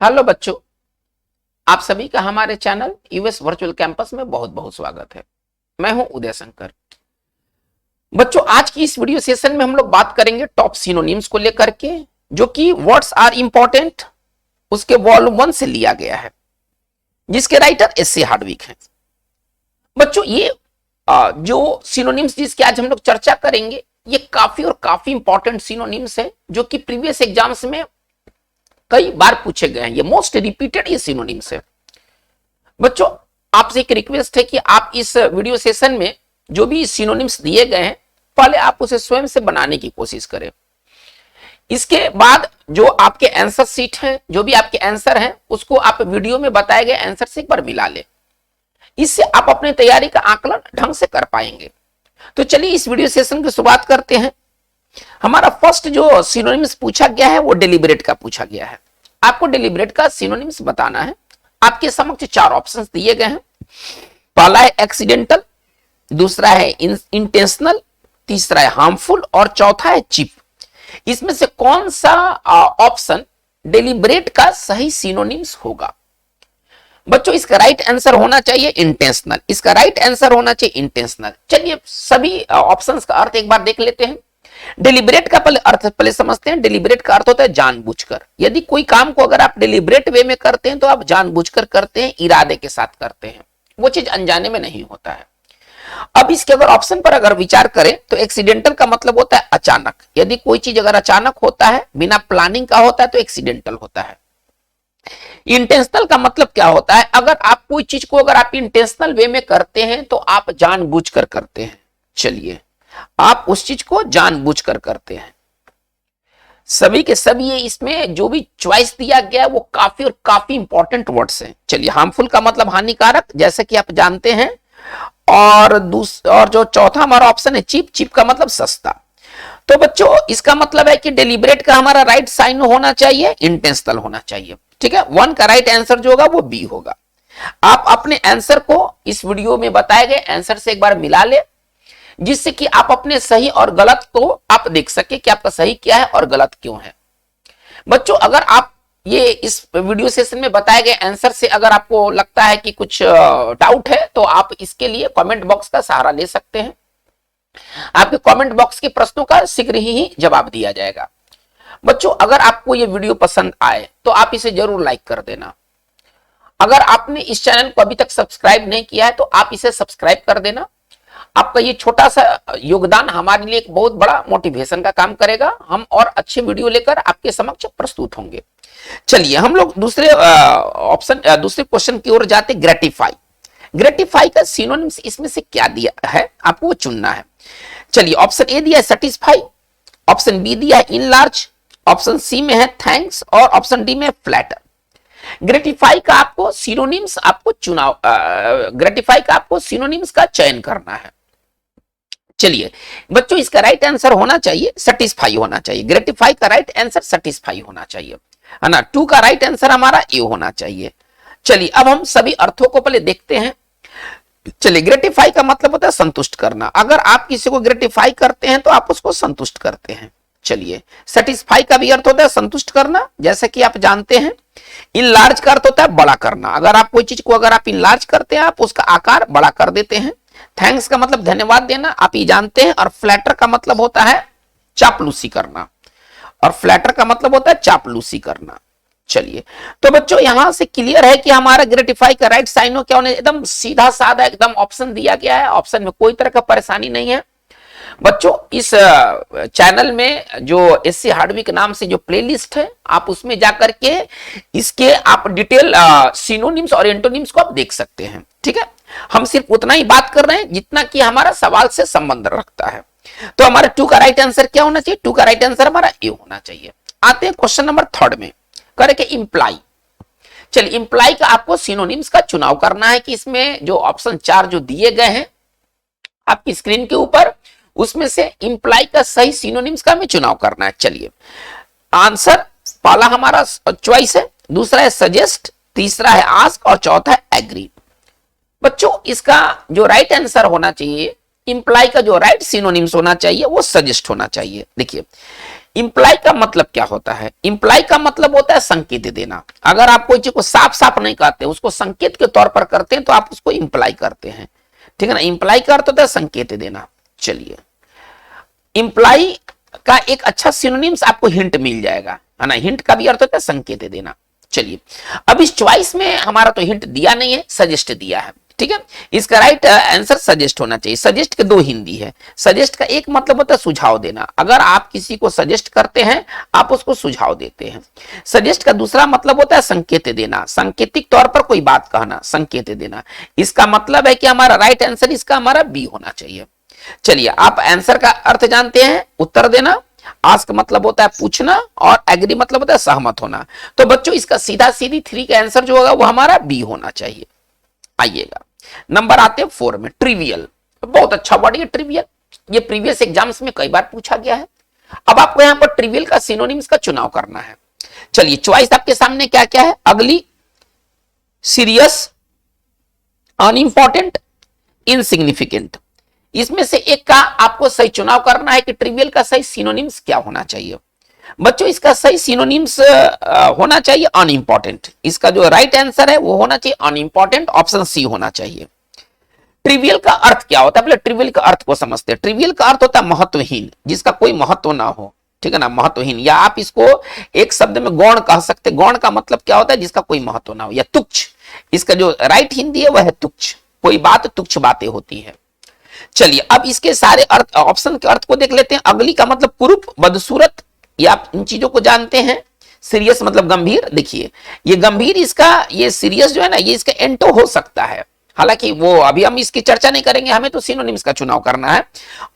Hello बच्चों, आप सभी का हमारे चैनल यूएस वर्चुअल कैंपस में बहुत बहुत स्वागत है। मैं हूं उदय शंकर। बच्चों, आज की इस वीडियो सेशन में हम लोग बात करेंगे टॉप सिनोनिम्स को लेकर के, जो कि वर्ड्स आर इंपॉर्टेंट उसके वॉल्यूम 1 से लिया गया है, जिसके राइटर एस.ए. हार्डविक हैं। बच्चों, ये जो सिनोनिम्स जिसकी आज हम लोग चर्चा करेंगे, ये काफी इंपॉर्टेंट सिनोनिम्स है, जो कि प्रीवियस एग्जाम्स में कई बार पूछे गए हैं। ये मोस्ट रिपीटेड ये सिनोनिम्स है। बच्चों, आपसे एक रिक्वेस्ट है कि आप इस वीडियो सेशन में जो भी सिनोनिम्स दिए गए हैं, पहले आप उसे स्वयं से बनाने की कोशिश करें। इसके बाद जो आपके आंसर शीट है, जो भी आपके आंसर हैं, उसको आप वीडियो में बताए गए आंसर से एक बार मिला लें। इससे आप अपनी तैयारी का आकलन ढंग से कर पाएंगे। तो चलिए इस वीडियो सेशन की शुरुआत करते हैं। हमारा फर्स्ट जो सिनोनिम्स पूछा गया है वो डेलिबरेट का पूछा गया है। आपको डेलिबरेट का सिनोनिम्स बताना है। आपके समक्ष 4 ऑप्शंस दिए गए हैं। पहला है एक्सीडेंटल, दूसरा है इंटेंशनल, तीसरा है हार्मफुल और चौथा है चीप। इसमें से कौन सा ऑप्शन डेलिबरेट का सही सिनोनिम्स होगा? बच्चों, इसका राइट आंसर होना चाहिए इंटेंशनल। इसका राइट आंसर होना चाहिए इंटेंशनल। चलिए सभी ऑप्शंस का अर्थ एक बार देख लेते हैं। डेलिबरेट का पहले समझते हैं। डेलिबरेट का अर्थ होता है जानबूझकर। यदि कोई काम को अगर आप डेलिबरेट वे में करते हैं तो आप जानबूझकर करते हैं, इरादे के साथ करते हैं, वो चीज अनजाने में नहीं होता है। अब इसके अगर ऑप्शन पर अगर विचार करें तो एक्सीडेंटल का मतलब होता है अचानक। यदि कोई चीज अगर अचानक होता है, बिना प्लानिंग का होता है, तो एक्सीडेंटल होता है। इंटेंशनल का मतलब क्या होता है? अगर आप कोई चीज को अगर आप इंटेंशनल वे में करते हैं तो आप जानबूझकर करते हैं। चलिए, आप उस चीज को जानबूझकर करते हैं। सभी के सभी ये इसमें जो भी चॉइस दिया गया है वो काफी इंपॉर्टेंट वर्ड्स हैं। चलिए, हार्मफुल का मतलब हानिकारक, जैसे कि आप जानते हैं। और जो चौथा हमारा ऑप्शन है चीप। चीप का मतलब सस्ता। तो बच्चों, इसका मतलब है कि डेलिबरेट का हमारा राइट साइन होना चाहिए, इंटेंशनल होना चाहिए। ठीक है, 1 का राइट आंसर जो होगा वो बी होगा। आप अपने आंसर को इस वीडियो में बताए गए आंसर से एक बार मिला ले, जिससे कि आप अपने सही और गलत को आप देख सके कि आपका सही क्या है और गलत क्यों है। बच्चों, अगर आप ये इस वीडियो सेशन में बताए गए आंसर से अगर आपको लगता है कि कुछ डाउट है, तो आप इसके लिए कमेंट बॉक्स का सहारा ले सकते हैं। आपके कमेंट बॉक्स के प्रश्नों का शीघ्र ही जवाब दिया जाएगा। बच्चों, अगर आपको ये वीडियो पसंद आए तो आप इसे जरूर लाइक कर देना। अगर आपने इस चैनल को अभी तक सब्सक्राइब नहीं किया है तो आप इसे सब्सक्राइब कर देना। आपका ये छोटा सा योगदान हमारे लिए एक बहुत बड़ा मोटिवेशन का काम करेगा। हम और अच्छे वीडियो लेकर आपके समक्ष प्रस्तुत होंगे। चलिए, हम लोग दूसरे क्वेश्चन की ओर जाते। ग्रेटिफाई। ग्रेटिफाई का सिनोनिम्स इसमें से क्या दिया है, आपको वो चुनना है। चलिए, ऑप्शन ए दिया है सेटिस्फाई, ऑप्शन बी दिया है इनलार्ज, ऑप्शन सी में है थैंक्स और ऑप्शन डी में फ्लैटर। ग्रेटिफाई का आपको सिनोनिम्स का चयन करना है। चलिए बच्चों, इसका राइट आंसर होना चाहिए सेटिस्फाई होना चाहिए। ग्रेटिफाई का राइट आंसर सेटिस्फाई होना चाहिए, है ना। 2 का राइट आंसर हमारा ए होना चाहिए। चलिए, अब हम सभी अर्थों को पहले देखते हैं। चलिए, ग्रेटिफाई का मतलब होता है संतुष्ट करना। अगर आप किसी को ग्रेटिफाई करते हैं तो आप उसको संतुष्ट करते हैं। चलिए, सेटिस्फाई का भी अर्थ होता है संतुष्ट करना, जैसे कि आप जानते हैं। इनलार्ज का अर्थ होता है बड़ा करना। अगर आप कोई चीज को अगर आप इनलार्ज करते हैं, आप उसका आकार बड़ा कर देते हैं। थैंक्स का मतलब धन्यवाद देना, आप ये जानते हैं। और फ्लैटर का मतलब होता है चापलूसी करना, और फ्लैटर का मतलब होता है चापलूसी करना। चलिए, तो बच्चों यहां से क्लियर है कि हमारा ग्रेटिफाई का राइट साइन हो क्या होने, एकदम सीधा साधा एकदम ऑप्शन दिया गया है। ऑप्शन में कोई तरह का परेशानी नहीं है। बच्चों, इस चैनल में जो एस.ए. हार्डविक नाम से जो प्लेलिस्ट है, आप उसमें जाकर के इसके आप डिटेल सिनोनिम्स और एंटोनिम्स को आप देख सकते हैं। ठीक है, हम सिर्फ उतना ही बात कर रहे हैं जितना कि हमारा सवाल से संबंध रखता है। तो हमारा 2 का राइट आंसर क्या होना चाहिए? 2 का राइट आंसर हमारा ए होना चाहिए। आते हैं क्वेश्चन नंबर 3 में, करेंगे इंप्लाई। चलिए, इंप्लाई का आपको सिनोनिम्स का चुनाव करना है कि इसमें जो ऑप्शन 4 जो दिए गए हैं आपकी स्क्रीन के ऊपर, उसमें से इंप्लाई का सही सिनोनिम्स का हमें चुनाव करना है। चलिए, आंसर पहला हमारा चॉइस है, दूसरा है सजेस्ट, तीसरा है आस्क और चौथा है एग्री। बच्चों, इसका जो राइट आंसर होना चाहिए, इंप्लाई का जो राइट सिनोनिम्स होना चाहिए वो सजेस्ट होना चाहिए। देखिए, इंप्लाई का मतलब क्या होता है? इंप्लाई का मतलब होता है संकेत देना। अगर आप कोई चीज को साफ साफ नहीं कहते, उसको संकेत के तौर पर करते हैं, तो आप उसको इंप्लाई करते हैं, ठीक है ना। इंप्लाई का अर्थ होता है संकेत देना। चलिए, इंप्लाई का एक अच्छा सिनोनिम्स आपको हिंट मिल जाएगा, है ना। हिंट का भी अर्थ होता है संकेत देना। चलिए, अब इस चॉइस में हमारा तो हिंट दिया नहीं है, सजेस्ट दिया है, ठीक है। इसका राइट आंसर सजेस्ट होना चाहिए। सजेस्ट के दो हिंदी है। सजेस्ट का एक मतलब होता है सुझाव देना। अगर आप किसी को सजेस्ट करते हैं, आप उसको सुझाव देते हैं। सजेस्ट का दूसरा मतलब होता है संकेत देना, सांकेतिक तौर पर कोई बात कहना, संकेत देना। इसका मतलब है कि हमारा राइट आंसर इसका हमारा बी होना चाहिए। चलिए, आप आंसर का अर्थ जानते हैं, उत्तर देना। आस्क मतलब होता है पूछना, और एग्री मतलब होता है सहमत होना। तो बच्चों, इसका सीधा सीधी 3 का आंसर जो होगा वो हमारा बी होना चाहिए। आइएगा, नंबर आते हैं 4 में, ट्रिवियल। बहुत अच्छा वर्ड ये ट्रिवियल। ये प्रीवियस एग्जाम्स में कई बार पूछा गया है। अब आपको यहां पर ट्रिवियल का सिनोनिम्स का चुनाव करना है। चलिए, चॉइस आपके सामने क्या क्या है? अगली, सीरियस, अनइंपॉर्टेंट, इनसिग्निफिकेंट। इसमें से एक का आपको सही चुनाव करना है कि ट्रिवियल का सही सिनोनिम्स क्या होना चाहिए। बच्चों, इसका सही सिनोनिम्स होना चाहिए अनइंपॉर्टेंट। इसका जो राइट आंसर है वो होना चाहिए अनइंपॉर्टेंट, ऑप्शन सी होना चाहिए। ट्रिवियल का अर्थ क्या होता है? पहले ट्रिवियल का अर्थ को समझते हैं। ट्रिवियल का अर्थ होता है महत्वहीन, जिसका कोई महत्व ना हो, ठीक है ना, महत्वहीन। या आप इसको एक शब्द में गौण कह सकते। गौण का मतलब क्या होता है? जिसका कोई महत्व ना हो, या तुच्छ। इसका जो राइट हिंदी है वह है तुच्छ। कोई बात तुच्छ बातें होती है। चलिए, अब इसके सारे अर्थ, ऑप्शन के अर्थ को देख लेते हैं। अगली का मतलब कुरूप, बदसूरत, ये आप इन चीजों को जानते हैं। सीरियस मतलब गंभीर। देखिए, ये गंभीर, इसका ये सीरियस जो है ना, ये इसका एंटो हो सकता है। हालांकि वो अभी हम इसकी चर्चा नहीं करेंगे, हमें तो सिनोनिम्स का चुनाव करना है।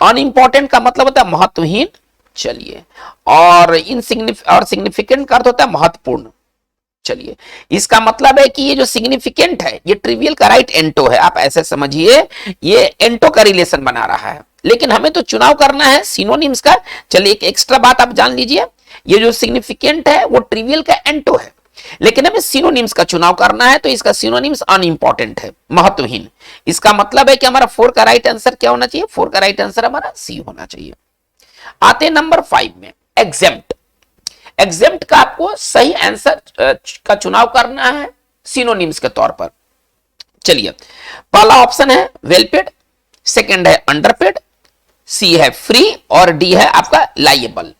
अनइंपॉर्टेंट का मतलब होता है महत्वहीन। चलिए, और सिग्निफिकेंट का अर्थ होता है महत्वपूर्ण। चलिए, इसका मतलब है कि ये जो सिग्निफिकेंट है, ये ट्रिवियल का राइट एंटो है। आप ऐसे समझिए, ये एंटो का रिलेशन बना रहा है। लेकिन हमें तो चुनाव करना है सिनोनिम्स का। चलिए, एक एक्स्ट्रा बात आप जान लीजिए, ये जो सिग्निफिकेंट है वो ट्रिवियल का एंटो है, लेकिन हमें सिनोनिम्स का चुनाव करना है। तो इसका सिनोनिम्स अनइंपॉर्टेंट है, महत्वहीन। इसका मतलब है कि हमारा 4 का राइट आंसर क्या होना चाहिए? 4 का राइट आंसर हमारा सी होना चाहिए। आते हैं नंबर 5 में, एग्जेम्प्ट। एग्जेम्प्ट का आपको सही आंसर का चुनाव करना है सिनोनिम्स के तौर पर। चलिए, पहला ऑप्शन है वेल पेड, सेकंड है अंडरपेड, सी है फ्री, और डी है आपका लाइएबल।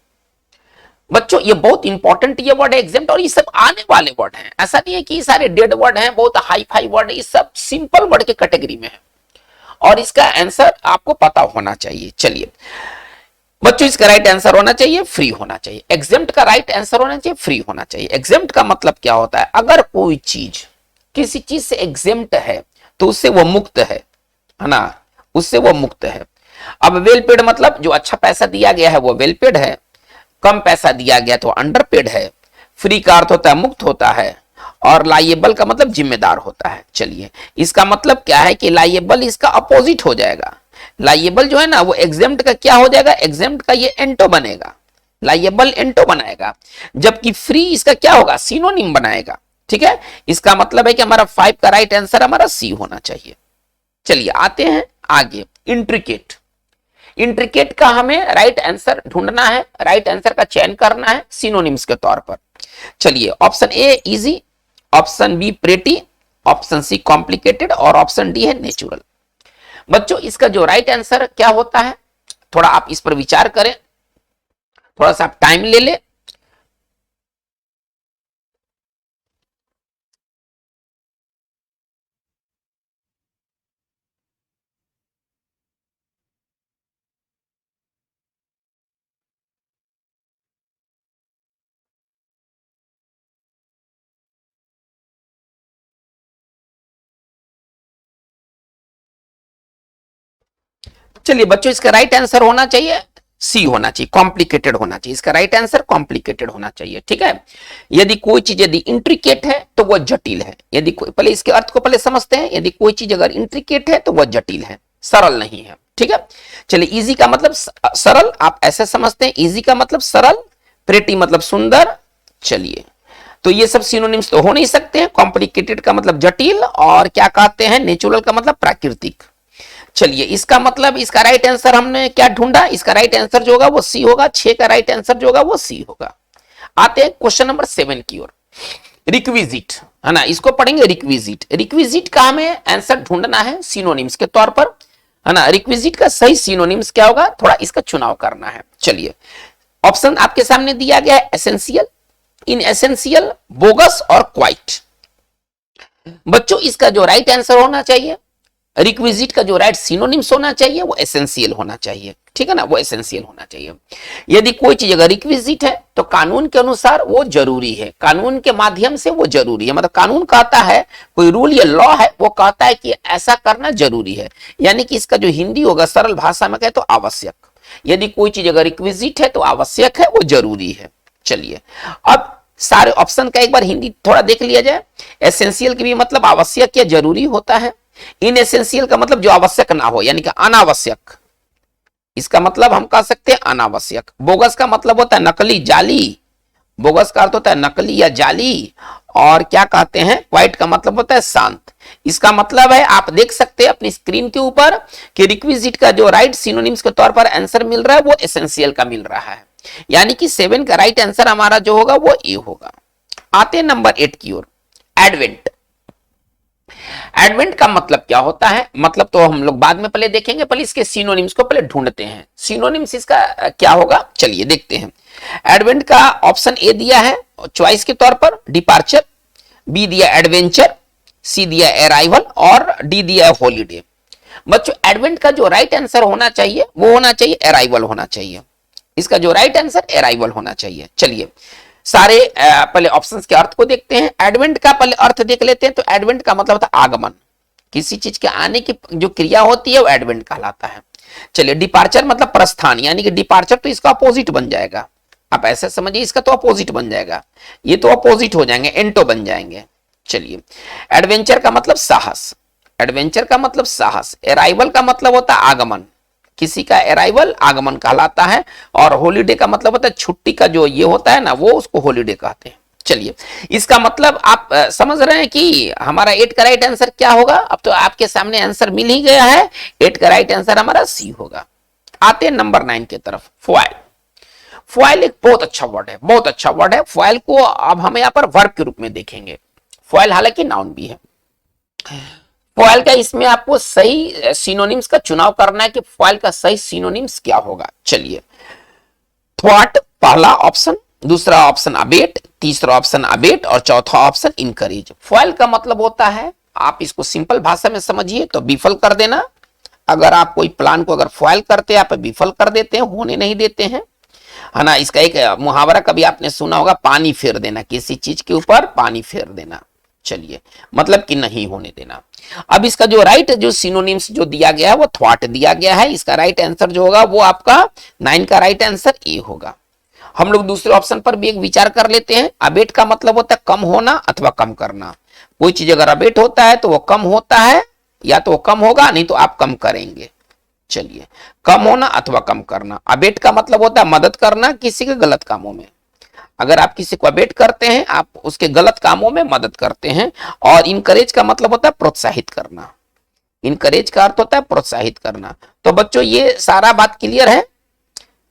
बच्चों, ये बहुत इंपॉर्टेंट ये वर्ड है एग्जेम्प्ट, और ये सब आने वाले वर्ड हैं। ऐसा नहीं है कि ये सारे डेड वर्ड हैं, बहुत हाई फाई वर्ड है। ये सब सिंपल वर्ड के कैटेगरी में है, और इसका आंसर आपको पता होना चाहिए। चलिए बच्चों, इसका राइट आंसर होना चाहिए फ्री होना चाहिए। एग्जेम्प्ट का राइट आंसर होना चाहिए फ्री होना चाहिए। एग्जेम्प्ट का मतलब क्या होता है? अगर कोई चीज किसी चीज से एग्जेम्प्ट है तो उससे वो मुक्त है ना, उससे वो मुक्त है। अब वेल पेड मतलब जो अच्छा पैसा दिया गया है वो वेल पेड है, कम पैसा दिया गया तो अंडर पेड है। फ्री का अर्थ होता है मुक्त होता है, और लाइएबल का मतलब जिम्मेदार होता है। चलिए, इसका मतलब क्या है कि लाइएबल इसका अपोजिट हो जाएगा। लाइएबल जो है ना वो एग्जेम्प्ट का क्या हो जाएगा? एग्जेम्प्ट का ये एंटो बनेगा, लाइएबल एंटो बनाएगा, जबकि फ्री इसका क्या होगा? सिनोनिम बनाएगा। ठीक है, इसका मतलब है कि हमारा 5 का राइट आंसर हमारा सी होना चाहिए। चलिए आते हैं आगे, इंट्रिकेट। इंट्रिकेट का हमें राइट आंसर ढूंढना है, राइट आंसर का चयन करना है सिनोनिम्स के तौर पर। चलिए, option A easy, option B pretty, option C complicated, और ऑप्शन डी है नेचुरल। बच्चों, इसका जो राइट आंसर क्या होता है, थोड़ा आप इस पर विचार करें, थोड़ा सा आप टाइम ले ले। चलिए बच्चों, इसका राइट आंसर होना चाहिए सी होना चाहिए, कॉम्प्लिकेटेड होना चाहिए। इसका राइट आंसर कॉम्प्लिकेटेड होना चाहिए। ठीक है, यदि कोई चीज यदि इंट्रिकेट है तो वह जटिल है। यदि कोई, पहले इसके अर्थ को पहले समझते हैं। यदि कोई चीज अगर इंट्रिकेट है तो वह जटिल है, सरल नहीं है। ठीक है, चलिए, इजी का मतलब सरल, आप ऐसे समझते हैं। इजी का मतलब सरल, प्रेटी मतलब सुंदर। चलिए, तो ये सब सिनोनिम्स तो हो नहीं सकते हैं। कॉम्प्लिकेटेड का मतलब जटिल, और क्या कहते हैं नेचुरल का मतलब प्राकृतिक। चलिए इसका मतलब इसका राइट आंसर हमने क्या ढूंढा, इसका राइट आंसर जो होगा वो सी होगा, 6 का राइट आंसर जो होगा वो सी होगा। आते हैं क्वेश्चन नंबर 7 की ओर। रिक्विजिट है ना, इसको पढ़ेंगे रिक्विजिट। रिक्विजिट का हमें आंसर ढूंढना है सिनोनिम्स के तौर पर, है ना। रिक्विजिट का सही सिनोनिम्स क्या होगा, थोड़ा इसका चुनाव करना है। चलिए ऑप्शन आपके सामने दिया गया है, एसेंशियल, इन एसेंशियल, बोगस और क्वाइट। बच्चों इसका जो राइट आंसर होना चाहिए, रिक्विजिट का जो राइट सिनोनिम्स होना चाहिए वो एसेंशियल होना चाहिए, ठीक है ना, वो एसेंशियल होना चाहिए। यदि कोई चीज अगर रिक्विजिट है तो कानून के अनुसार वो जरूरी है, कानून के माध्यम से वो जरूरी है, मतलब कानून कहता है, कोई रूल या लॉ है वो कहता है कि ऐसा करना जरूरी है, यानी कि इसका जो हिंदी होगा सरल भाषा में कहे तो आवश्यक। यदि कोई चीज अगर रिक्विजिट है तो आवश्यक है, वो जरूरी है। चलिए अब सारे ऑप्शन का एक बार हिंदी थोड़ा देख लिया जाए। एसेंशियल की भी मतलब आवश्यक या जरूरी होता है, इन एसेंशियल का मतलब जो आवश्यक ना हो यानी कि अनावश्यक, इसका मतलब हम कह सकते हैं अनावश्यक। बोगस का मतलब होता है नकली, जाली, बोगस का अर्थ होता है नकली या जाली। और क्या कहते हैं, क्वाइट का मतलब होता है शांत। इसका मतलब है आप देख सकते हैं अपनी स्क्रीन के ऊपर कि रिक्विजिट का जो राइट सिनोनिम्स के तौर पर आंसर मिल रहा है वो एसेंशियल का मिल रहा है, यानी कि 7 का राइट आंसर हमारा जो होगा वो ए होगा। आते हैं नंबर 8 की ओर। एडवेंट। एडवेंट का मतलब क्या होता है, मतलब तो हम लोग बाद में पहले देखेंगे, पहले इसके सिनोनिम्स को पहले ढूंढते हैं। सिनोनिम्स इसका क्या होगा, चलिए देखते हैं। एडवेंट का ऑप्शन ए दिया है चॉइस के तौर पर, डिपार्चर, बी दिया एडवेंचर, सी दिया अराइवल और डी दिया हॉलीडे। बच्चों एडवेंट का जो राइट आंसर होना चाहिए वो होना चाहिए अराइवल होना चाहिए, इसका जो राइट आंसर अराइवल होना चाहिए। चलिए सारे पहले ऑप्शंस के अर्थ को देखते हैं। एडवेंट का पहले अर्थ देख लेते हैं। तो एडवेंट का मतलब होता है आगमन, किसी चीज के आने की जो क्रिया होती है वो एडवेंट कहलाता है। चलिए डिपार्चर मतलब प्रस्थान, यानी कि डिपार्चर तो इसका अपोजिट बन जाएगा, आप ऐसे समझिए, इसका तो अपोजिट बन जाएगा, ये तो अपोजिट हो जाएंगे, एंटो बन जाएंगे। चलिए एडवेंचर का मतलब साहस, एडवेंचर का मतलब साहस। अराइवल का मतलब होता है आगमन, किसी का अराइवल आगमन कहलाता है। और हॉलीडे का मतलब होता है छुट्टी का जो ये होता है ना, वो उसको हॉलीडे कहते हैं। चलिए इसका मतलब आप समझ रहे हैं कि हमारा 8 का राइट आंसर क्या होगा। अब तो आपके सामने आंसर मिल ही गया है, 8 का राइट आंसर हमारा सी होगा। आते हैं नंबर 9 की तरफ। फॉयल। फॉयल एक बहुत अच्छा वर्ड है, बहुत अच्छा वर्ड है। फॉयल को अब हम यहाँ पर वर्ब के रूप में देखेंगे। फॉयल हालांकि नाउन भी है। फॉयल का इसमें आपको सही सिनोनिम्स का चुनाव करना है कि फॉयल का सही सिनोनिम्स क्या होगा। चलिए थ्वाट पहला ऑप्शन, दूसरा ऑप्शन अबेट, तीसरा ऑप्शन अबेट और चौथा ऑप्शन इनकरेज। फॉयल का मतलब होता है, आप इसको सिंपल भाषा में समझिए तो विफल कर देना। अगर आप कोई प्लान को अगर फॉयल करते हैं, आप विफल कर देते हैं, होने नहीं देते हैं, है ना। इसका एक मुहावरा कभी आपने सुना होगा, पानी फेर देना, किसी चीज के ऊपर पानी फेर देना। चलिए मतलब कि नहीं होने देना। अब इसका जो राइट जो सिनोनिम्स जो दिया गया है वो थ्वाट दिया गया है। इसका राइट आंसर जो होगा वो आपका 9 का राइट आंसर ए होगा। हम लोग दूसरे ऑप्शन पर भी एक विचार कर लेते हैं। अबेट का मतलब होता है कम होना अथवा कम करना। कोई चीज अगर अबेट होता है तो वो कम होता है, या तो वो कम होगा, नहीं तो आप कम करेंगे। चलिए कम होना अथवा कम करना। अबेट का मतलब होता है मदद करना किसी के गलत कामों में। अगर आप किसी को अबेट करते हैं, आप उसके गलत कामों में मदद करते हैं। और इनकरेज का मतलब होता है प्रोत्साहित करना। इनकरेज का अर्थ होता है प्रोत्साहित करना। तो बच्चों ये सारा बात क्लियर है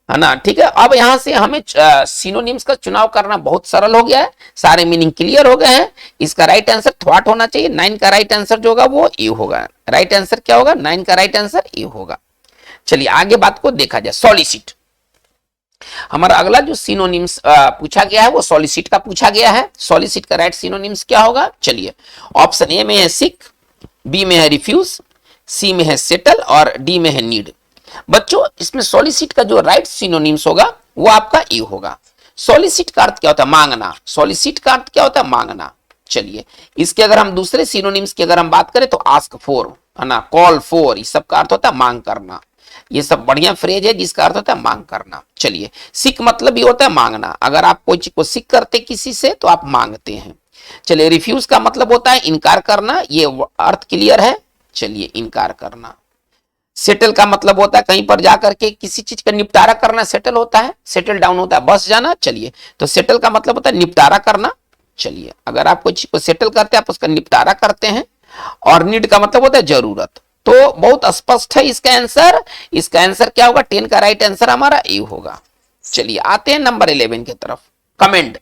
ना, ठीक है। अब यहां से हमें सिनोनिम्स का चुनाव करना बहुत सरल हो गया है, सारे मीनिंग क्लियर हो गए हैं। इसका राइट आंसर थ्वाट होना चाहिए। 9 का राइट आंसर जो होगा वो ए होगा। राइट आंसर क्या होगा, 9 का राइट आंसर ए होगा। चलिए आगे बात को देखा जाए। सॉलिसिट, हमारा अगला जो सिनोनिम्स पूछा गया है वो सॉलिसिट का पूछा गया है। सॉलिसिट का राइट सिनोनिम्स क्या होगा, चलिए ऑप्शन ए में है सिक, बी में है रिफ्यूज, सी में है सेटल और डी में है नीड। बच्चों इसमें सॉलिसिट का जो राइट सिनोनिम्स होगा वो आपका ए होगा। सॉलिसिट का अर्थ क्या होता है, मांगना। सॉलिसिट का अर्थ क्या होता है, मांगना। चलिए इसके अगर हम दूसरे सिनोनिम्स की अगर हम बात करें तो आस्क फॉर, है ना, कॉल फॉर, इस सब का अर्थ होता है मांग करना। ये सब बढ़िया फ्रेज है जिसका अर्थ होता है मांग करना। चलिए सिक मतलब ये होता है मांगना। अगर आप कोई चीज को सिक करते किसी से तो आप मांगते हैं। चलिए रिफ्यूज का मतलब होता है इनकार करना, ये अर्थ क्लियर है। चलिए इनकार करना। सेटल का मतलब होता है कहीं पर जाकर के किसी चीज का निपटारा करना, सेटल होता है, सेटल डाउन होता है, बस जाना। चलिए तो सेटल का मतलब होता है निपटारा करना। चलिए अगर आप कोई चीज को सेटल करते हैं आप उसका निपटारा करते हैं। और नीड का मतलब होता है जरूरत। तो बहुत स्पष्ट है इसका आंसर। इसका आंसर क्या होगा? 10 का राइट आंसर हमारा ए होगा। चलिए आते हैं नंबर 11 की तरफ। कमेंट।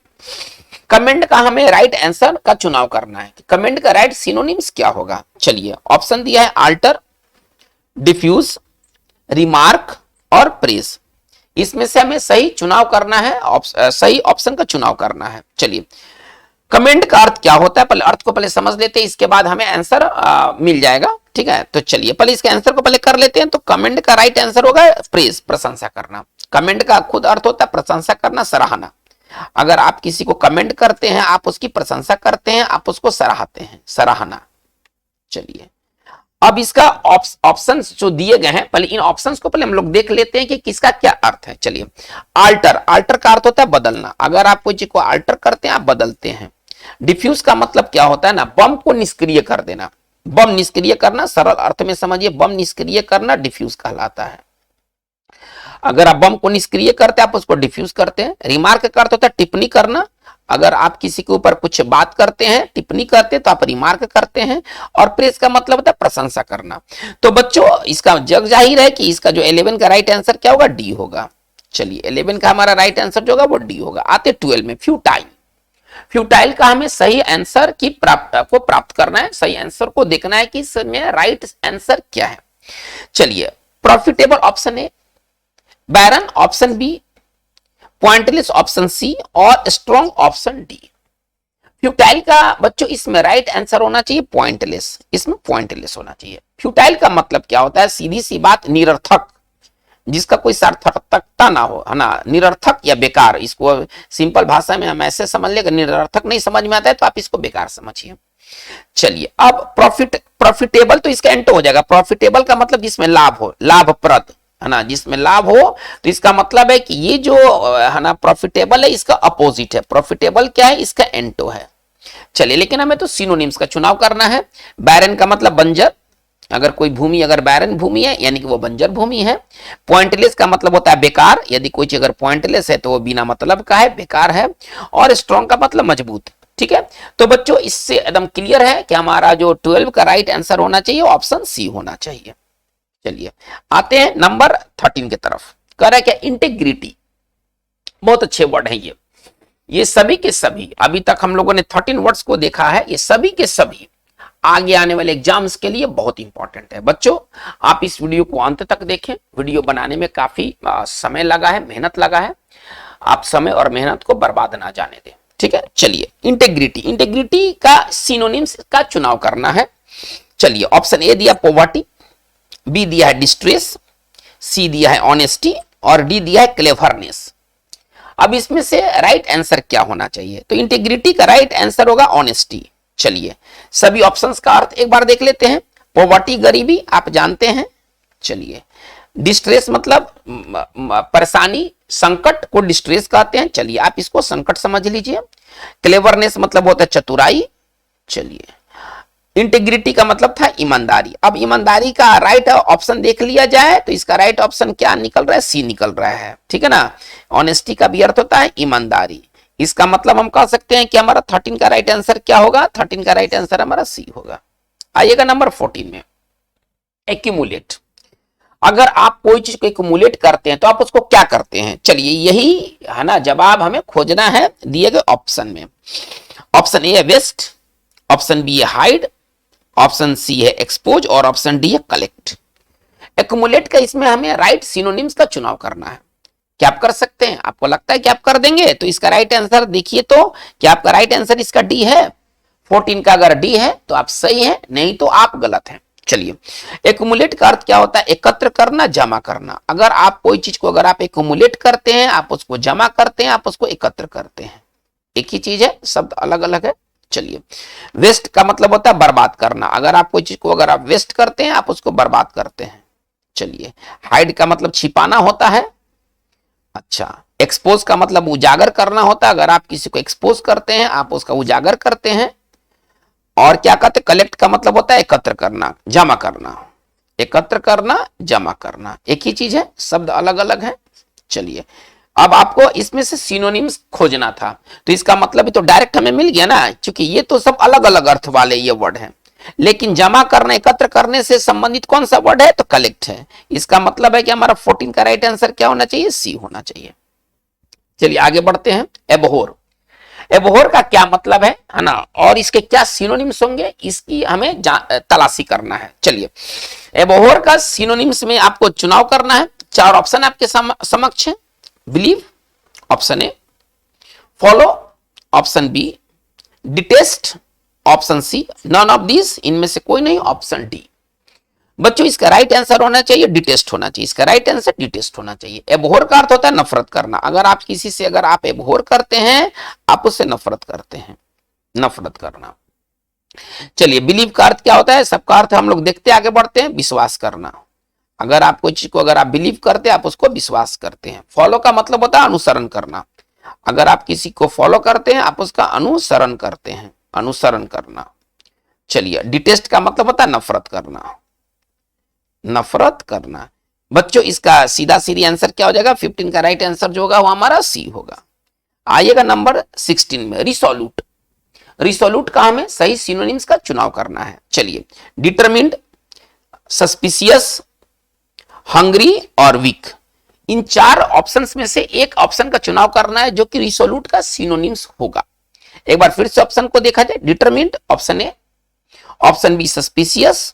कमेंट का हमें राइट आंसर का चुनाव करना है। कमेंट का राइट सिनोनिम्स क्या होगा? चलिए ऑप्शन दिया है आल्टर, डिफ्यूज, रिमार्क और प्रेस। इसमें से हमें सही चुनाव करना है, सही ऑप्शन का चुनाव करना है। चलिए कमेंट का अर्थ क्या होता है, पहले अर्थ को पहले समझ लेते हैं, इसके बाद हमें आंसर मिल जाएगा। ठीक है, तो चलिए पहले इसके आंसर को पहले कर लेते हैं। तो कमेंट का राइट आंसर होगा प्रेज, प्रशंसा करना। कमेंट का खुद अर्थ होता है प्रशंसा करना, सराहना। अगर आप किसी को कमेंट करते हैं, आप उसकी प्रशंसा करते हैं, आप उसको सराहते हैं, सराहना। चलिए अब इसका ऑप्शंस जो दिए गए हैं, पहले इन ऑप्शंस को पहले हम लोग देख लेते हैं कि किसका क्या अर्थ है। चलिए आल्टर, आल्टर का अर्थ होता है बदलना। अगर आप कोई चीज को आल्टर करते हैं, आप बदलते हैं। डिफ्यूज का मतलब क्या होता है ना, बम को निष्क्रिय कर देना। बम निष्क्रिय करना, सरल अर्थ में समझिए, बम निष्क्रिय करना डिफ्यूज कहलाता है। अगर आप बम को निष्क्रिय करते हैं, आप उसको डिफ्यूज करते हैं। रिमार्क का अर्थ होता है टिप्पणी करना। अगर आप किसी के ऊपर कुछ बात करते हैं, टिप्पणी करते हैं, तो आप रिमार्क करते हैं। और प्रेस का मतलब होता है प्रशंसा करना। तो बच्चों इसका जग जाहिर है कि इसका जो 11 का राइट आंसर क्या होगा? डी होगा। चलिए 11 का हमारा राइट आंसर जो होगा वो डी होगा। आते 12 में, फ्यूटाइल। फ्यूटाइल का हमें सही आंसर को प्राप्त करना है, सही आंसर को देखना है कि इसमें राइट आंसर क्या है। चलिए profitable option A, barren option B, pointless option C और स्ट्रॉन्ग ऑप्शन डी। फ्यूटाइल का बच्चों इसमें राइट आंसर होना चाहिए पॉइंटलेस, इसमें पॉइंटलेस होना चाहिए। फ्यूटाइल का मतलब क्या होता है? सीधी सी बात, निरर्थक, जिसका कोई सार्थकता ना हो, है ना, निरर्थक या बेकार। इसको सिंपल भाषा में हम ऐसे समझ लेंगे, निरर्थक नहीं समझ में आता है तो आप इसको बेकार समझिए। चलिए अब प्रॉफिटेबल, तो इसका एंटो हो जाएगा। प्रॉफिटेबल का मतलब जिसमें लाभ हो, लाभप्रद, है ना, जिसमें लाभ हो। तो इसका मतलब है कि ये जो है ना प्रॉफिटेबल है, इसका अपोजिट है। प्रॉफिटेबल क्या है? इसका एंटो है। चलिए लेकिन हमें तो सिनोनिम्स का चुनाव करना है। बैरन का मतलब बंजर, अगर कोई भूमि अगर बैरन भूमि है यानी कि वो बंजर भूमि है। पॉइंटलेस का मतलब होता है बेकार, यदि कोई चीज अगर पॉइंटलेस है तो वो बिना मतलब का है, बेकार है। और स्ट्रॉन्ग का मतलब मजबूत। ठीक है, तो बच्चों इससे एकदम क्लियर है कि हमारा जो 12 का राइट आंसर होना चाहिए ऑप्शन सी होना चाहिए। चलिए आते हैं नंबर 13 की तरफ। कह रहा है क्या? इंटीग्रिटी। बहुत अच्छे वर्ड है ये सभी के सभी, अभी तक हम लोगों ने 13 वर्ड्स को देखा है, ये सभी के सभी आगे आने वाले एग्जाम्स के लिए बहुत इंपॉर्टेंट है। बच्चों आप इस वीडियो को अंत तक देखें। वीडियो बनाने में काफी समय लगा है, मेहनत लगा है। आप समय और मेहनत को बर्बाद ना जाने दें। ठीक है, चलिए इंटेग्रिटी, इंटेग्रिटी का सिनोनिम्स का चुनाव करना है। चलिए ऑप्शन ए दिया पॉवर्टी, बी दिया है डिस्ट्रेस, सी दिया है ऑनेस्टी और डी दिया है क्लेवरनेस। अब इसमें से राइट आंसर क्या होना चाहिए? तो इंटीग्रिटी का राइट आंसर होगा ऑनेस्टी। चलिए सभी ऑप्शंस का अर्थ एक बार देख लेते हैं। पॉवर्टी गरीबी, आप जानते हैं। चलिए डिस्ट्रेस मतलब परेशानी, संकट को डिस्ट्रेस कहते हैं। चलिए आप इसको संकट समझ लीजिए। क्लेवरनेस मतलब होता है चतुराई। चलिए इंटीग्रिटी का मतलब था ईमानदारी। अब ईमानदारी का राइट ऑप्शन देख लिया जाए तो इसका राइट ऑप्शन क्या निकल रहा है? सी निकल रहा है। ठीक है ना, ऑनेस्टी का भी अर्थ होता है ईमानदारी। इसका मतलब हम कह सकते हैं कि हमारा 13 का राइट आंसर क्या होगा? 13 का राइट आंसर हमारा सी होगा। आइएगा नंबर 14 में, एक्यूमुलेट। अगर आप कोई चीज को एक्यूमुलेट करते हैं तो आप उसको क्या करते हैं? चलिए यही है ना जवाब हमें खोजना है दिए गए ऑप्शन में। ऑप्शन ए है वेस्ट, ऑप्शन बी है हाइड, ऑप्शन सी है एक्सपोज और ऑप्शन डी है कलेक्ट। एक्यूमुलेट का इसमें हमें राइट सिनोनिम्स का चुनाव करना है। क्या आप कर सकते हैं? आपको लगता है कि आप कर देंगे? तो इसका राइट आंसर देखिए तो क्या आपका राइट आंसर इसका डी है? 14 का अगर डी है तो आप सही हैं, नहीं तो आप गलत हैं। चलिए एक्यूमुलेट का अर्थ क्या होता है? एकत्र करना, जमा करना। अगर आप कोई चीज को अगर आप एक्यूमुलेट करते हैं, आप उसको जमा करते हैं, आप उसको एकत्र करते हैं, एक ही चीज है, शब्द अलग अलग है। चलिए वेस्ट का मतलब होता है बर्बाद करना। अगर आप कोई चीज को अगर आप वेस्ट करते हैं, आप उसको बर्बाद करते हैं। चलिए हाइड का मतलब छिपाना होता है। अच्छा, एक्सपोज का मतलब उजागर करना होता है। अगर आप किसी को एक्सपोज करते हैं, आप उसका उजागर करते हैं। और क्या कहते हैं? कलेक्ट का मतलब होता है एकत्र करना, जमा करना। एकत्र करना, जमा करना, एक ही चीज है, शब्द अलग अलग है। चलिए अब आपको इसमें से सिनोनिम्स खोजना था, तो इसका मतलब तो डायरेक्ट हमें मिल गया ना, क्योंकि ये तो सब अलग अलग अर्थ वाले ये वर्ड हैं। लेकिन जमा करना, एकत्र करने से संबंधित कौन सा वर्ड है? तो कलेक्ट है। इसका मतलब है कि हमारा 14 का राइट आंसर क्या होना चाहिए? सी होना चाहिए। चलिए आगे बढ़ते हैं। एबहोर, एबहोर का क्या मतलब है ना, और इसके क्या सिनोनिम्स होंगे, इसकी हमें तलाशी करना है। चलिए, एबहोर का सिनोनिम्स में आपको चुनाव करना है। 4 ऑप्शन आपके समक्ष है। Believe option A, follow option B, detest option C, none of this, इनमें से कोई नहीं, ऑप्शन डी। बच्चों इसका राइट आंसर होना चाहिए डिटेस्ट होना चाहिए। इसका राइट आंसर डिटेस्ट होना चाहिए। एबहोर का अर्थ होता है नफरत करना। अगर आप किसी से अगर आप एबहोर करते हैं, आप उससे नफरत करते हैं, नफरत करना। चलिए, बिलीव का अर्थ क्या होता है? सबका अर्थ हम लोग देखते आगे बढ़ते हैं। विश्वास करना। अगर आप कोई चीज को अगर आप बिलीव करते हैं, आप उसको विश्वास करते हैं। फॉलो का मतलब होता है अनुसरण करना। अगर आप किसी को फॉलो करते हैं, आप उसका अनुसरण करते हैं, अनुसरण करना। चलिए, डिटेस्ट का मतलब होता है नफरत करना, नफरत करना। बच्चों इसका सीधा सीधी आंसर क्या हो जाएगा? 15 का राइट आंसर जो होगा वो हमारा सी होगा। आइएगा नंबर 16 में, रिसोल्यूट। रिसोल्यूट का हमें सही सिनोनिम्स का चुनाव करना है। चलिए, डिटरमिन्ड, सस्पिशियस, हंग्री और वीक, इन 4 ऑप्शंस में से एक ऑप्शन का चुनाव करना है जो कि रिसोल्यूट का सिनोनिम्स होगा। एक बार फिर से ऑप्शन को देखा जाए। Determined option A, option B suspicious,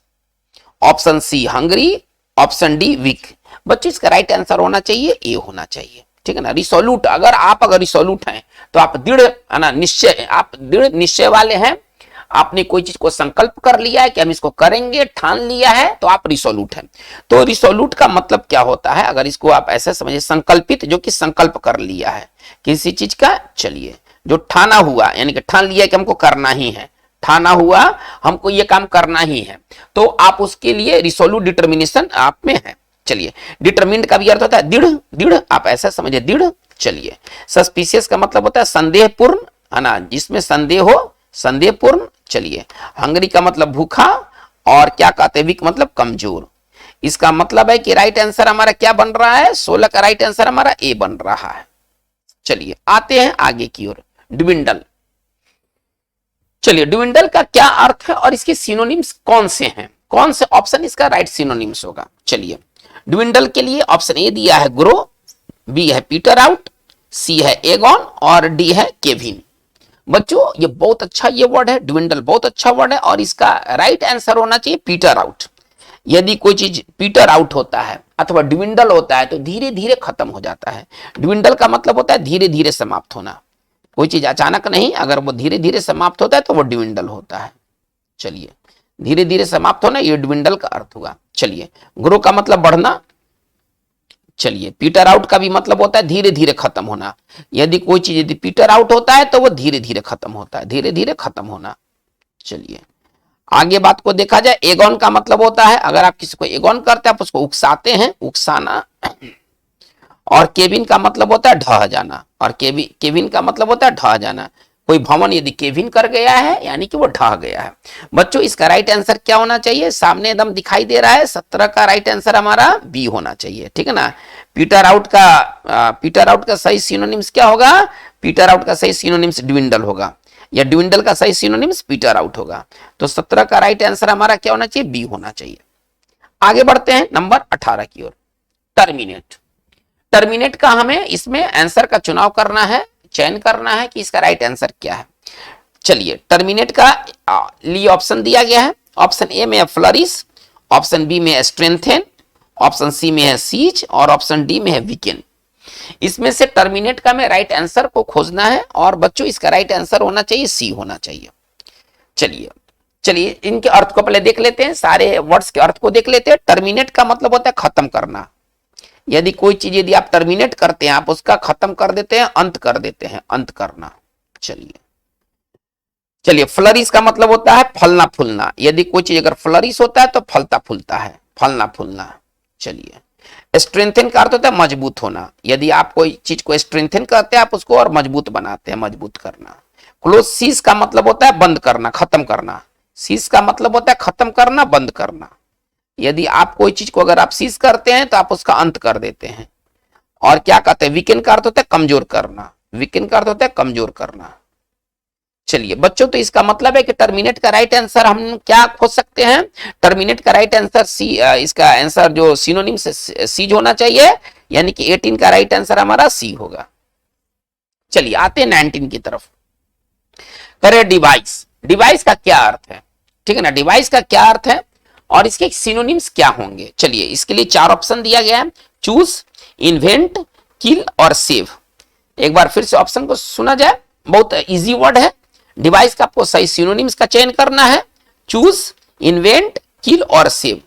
option C hungry, option D weak. बच्चों इसका राइट आंसर होना चाहिए ए होना चाहिए। ठीक है ना। रिसोल्यूट, अगर रिसोल्यूट हैं तो आप दृढ़ निश्चय, आप दृढ़ निश्चय वाले हैं। आपने कोई चीज को संकल्प कर लिया है कि हम इसको करेंगे, ठान लिया है, तो आप रिसोल्यूट हैं। तो रिसोल्यूट का मतलब क्या होता है? अगर इसको आप ऐसे समझिए, संकल्पित, जो कि संकल्प कर लिया है किसी चीज का। चलिए, जो ठाना हुआ, यानी कि ठान लिया कि हमको करना ही है, ठाना हुआ हमको ये काम करना ही है, तो आप उसके लिए रिसोल्यूट डिटर्मिनेशन आप में है। चलिए, डिटरमिन्ड का भी अर्थ होता है दृढ़, दृढ़, आप ऐसा समझिए, दृढ़। चलिए, सस्पिशियस का मतलब होता है संदेहपूर्ण, है ना, जिसमें संदेह हो, संदेहपूर्ण। चलिए, हंगरी का मतलब भूखा, और क्या कहते हैं, वीक मतलब कमजोर। इसका मतलब है कि राइट आंसर हमारा क्या बन रहा है? 16 का राइट आंसर हमारा ए बन रहा है। चलिए आते हैं आगे की ओर। डिविंडल। चलिए, डिविंडल का क्या अर्थ है और इसके सिनोनिम्स कौन से हैं? कौन से ऑप्शन इसका राइट सिनोनिम्स होगा? चलिए, डिविंडल के लिए ऑप्शन ए दिया है ग्रो, बी है पीटर आउट, सी है एगॉन और डी है केविन। बच्चों ये बहुत अच्छा ये वर्ड है, डिविंडल बहुत अच्छा वर्ड है, और इसका राइट आंसर होना चाहिए पीटर आउट। यदि कोई चीज पीटर आउट होता है अथवा डिविंडल होता है तो धीरे धीरे खत्म हो जाता है। डिविंडल का मतलब होता है धीरे धीरे समाप्त होना। कोई चीज अचानक नहीं, अगर वो धीरे धीरे समाप्त होता है तो वो डिविंडल होता है। चलिए, धीरे धीरे समाप्त होना, ये डिविंडल का अर्थ हुआ। चलिए, ग्रो का मतलब बढ़ना। चलिए, पीटर आउट का भी मतलब होता है धीरे धीरे खत्म होना। यदि कोई चीज यदि पीटर आउट होता है तो वो धीरे धीरे खत्म होता है, धीरे धीरे खत्म होना। चलिए आगे बात को देखा जाए। एगॉन का मतलब होता है, अगर आप किसी को एगॉन करते हैं, आप उसको उकसाते हैं, उकसाना। और केविन का मतलब होता है ढह जाना, और केविन का मतलब होता है ढह जाना। कोई भवन यदि केविन कर गया है यानी कि वो ढह गया है। बच्चों इसका राइट आंसर क्या होना चाहिए? सामने एकदम दिखाई दे रहा है, 17 का राइट आंसर हमारा बी होना चाहिए। ठीक है ना। पीटर आउट का सही सिनोनिम्स क्या होगा? पीटर आउट का सही सिनोनिम्स डिविंडल होगा, या डिविंडल का सही सिनोनिम्स पीटर आउट होगा। तो 17 का राइट आंसर हमारा क्या होना चाहिए? बी होना चाहिए। आगे बढ़ते हैं नंबर 18 की ओर। टर्मिनेट। टर्मिनेट का हमें इसमें आंसर का चुनाव करना है, चयन करना है कि इसका राइट आंसर क्या है। चलिए, टर्मिनेट का लिए ऑप्शन दिया गया है। ऑप्शन ए में है फ्लरिश, ऑप्शन बी में है स्ट्रेंथेन, ऑप्शन सी में है सीज, और ऑप्शन डी में है वीकेंड। इसमें से टर्मिनेट का में राइट आंसर को खोजना है, और बच्चों इसका राइट आंसर होना चाहिए सी होना चाहिए। चलिए इनके अर्थ को पहले देख लेते हैं, सारे वर्ड्स के अर्थ को देख लेते हैं। टर्मिनेट का मतलब होता है खत्म करना। यदि कोई चीज यदि आप टर्मिनेट करते हैं, आप उसका खत्म कर देते हैं, अंत कर देते हैं, अंत करना। चलिए, फ्लरिश का मतलब होता है फलना फूलना। यदि कोई चीज अगर फ्लरिश होता है तो फलता फूलता है, फलना फूलना। चलिए, स्ट्रेंथन का अर्थ होता है मजबूत होना। यदि आप कोई चीज को स्ट्रेंथन करते हैं, आप उसको और मजबूत बनाते हैं, मजबूत करना। क्लोज सीज का मतलब होता है बंद करना, खत्म करना। सीज का मतलब होता है खत्म करना, बंद करना। यदि आप कोई चीज को अगर आप सीज करते हैं तो आप उसका अंत कर देते हैं। और क्या कहते हैं? वीकेंड का अर्थ होता है कमजोर करना, वीकेंड का अर्थ होता है कमजोर करना। चलिए बच्चों, तो इसका मतलब है कि टर्मिनेट का राइट आंसर हम क्या खोज सकते हैं? टर्मिनेट का राइट आंसर सी, इसका आंसर जो सिनोनिम से सी होना चाहिए, यानी कि 18 का राइट आंसर हमारा सी होगा। चलिए आते हैं 19 की तरफ। करें डिवाइस। डिवाइस का क्या अर्थ है? ठीक है ना, डिवाइस का क्या अर्थ है और इसके सिनोनिम्स क्या होंगे? चलिए इसके लिए 4 ऑप्शन दिया गया है, चूज, इन्वेंट, किल और सेव। एक बार फिर से ऑप्शन को सुना जाए, बहुत इजी वर्ड है। डिवाइस का आपको सही सिनोनिम्स का चयन करना है, चूज, इन्वेंट, किल और सेव।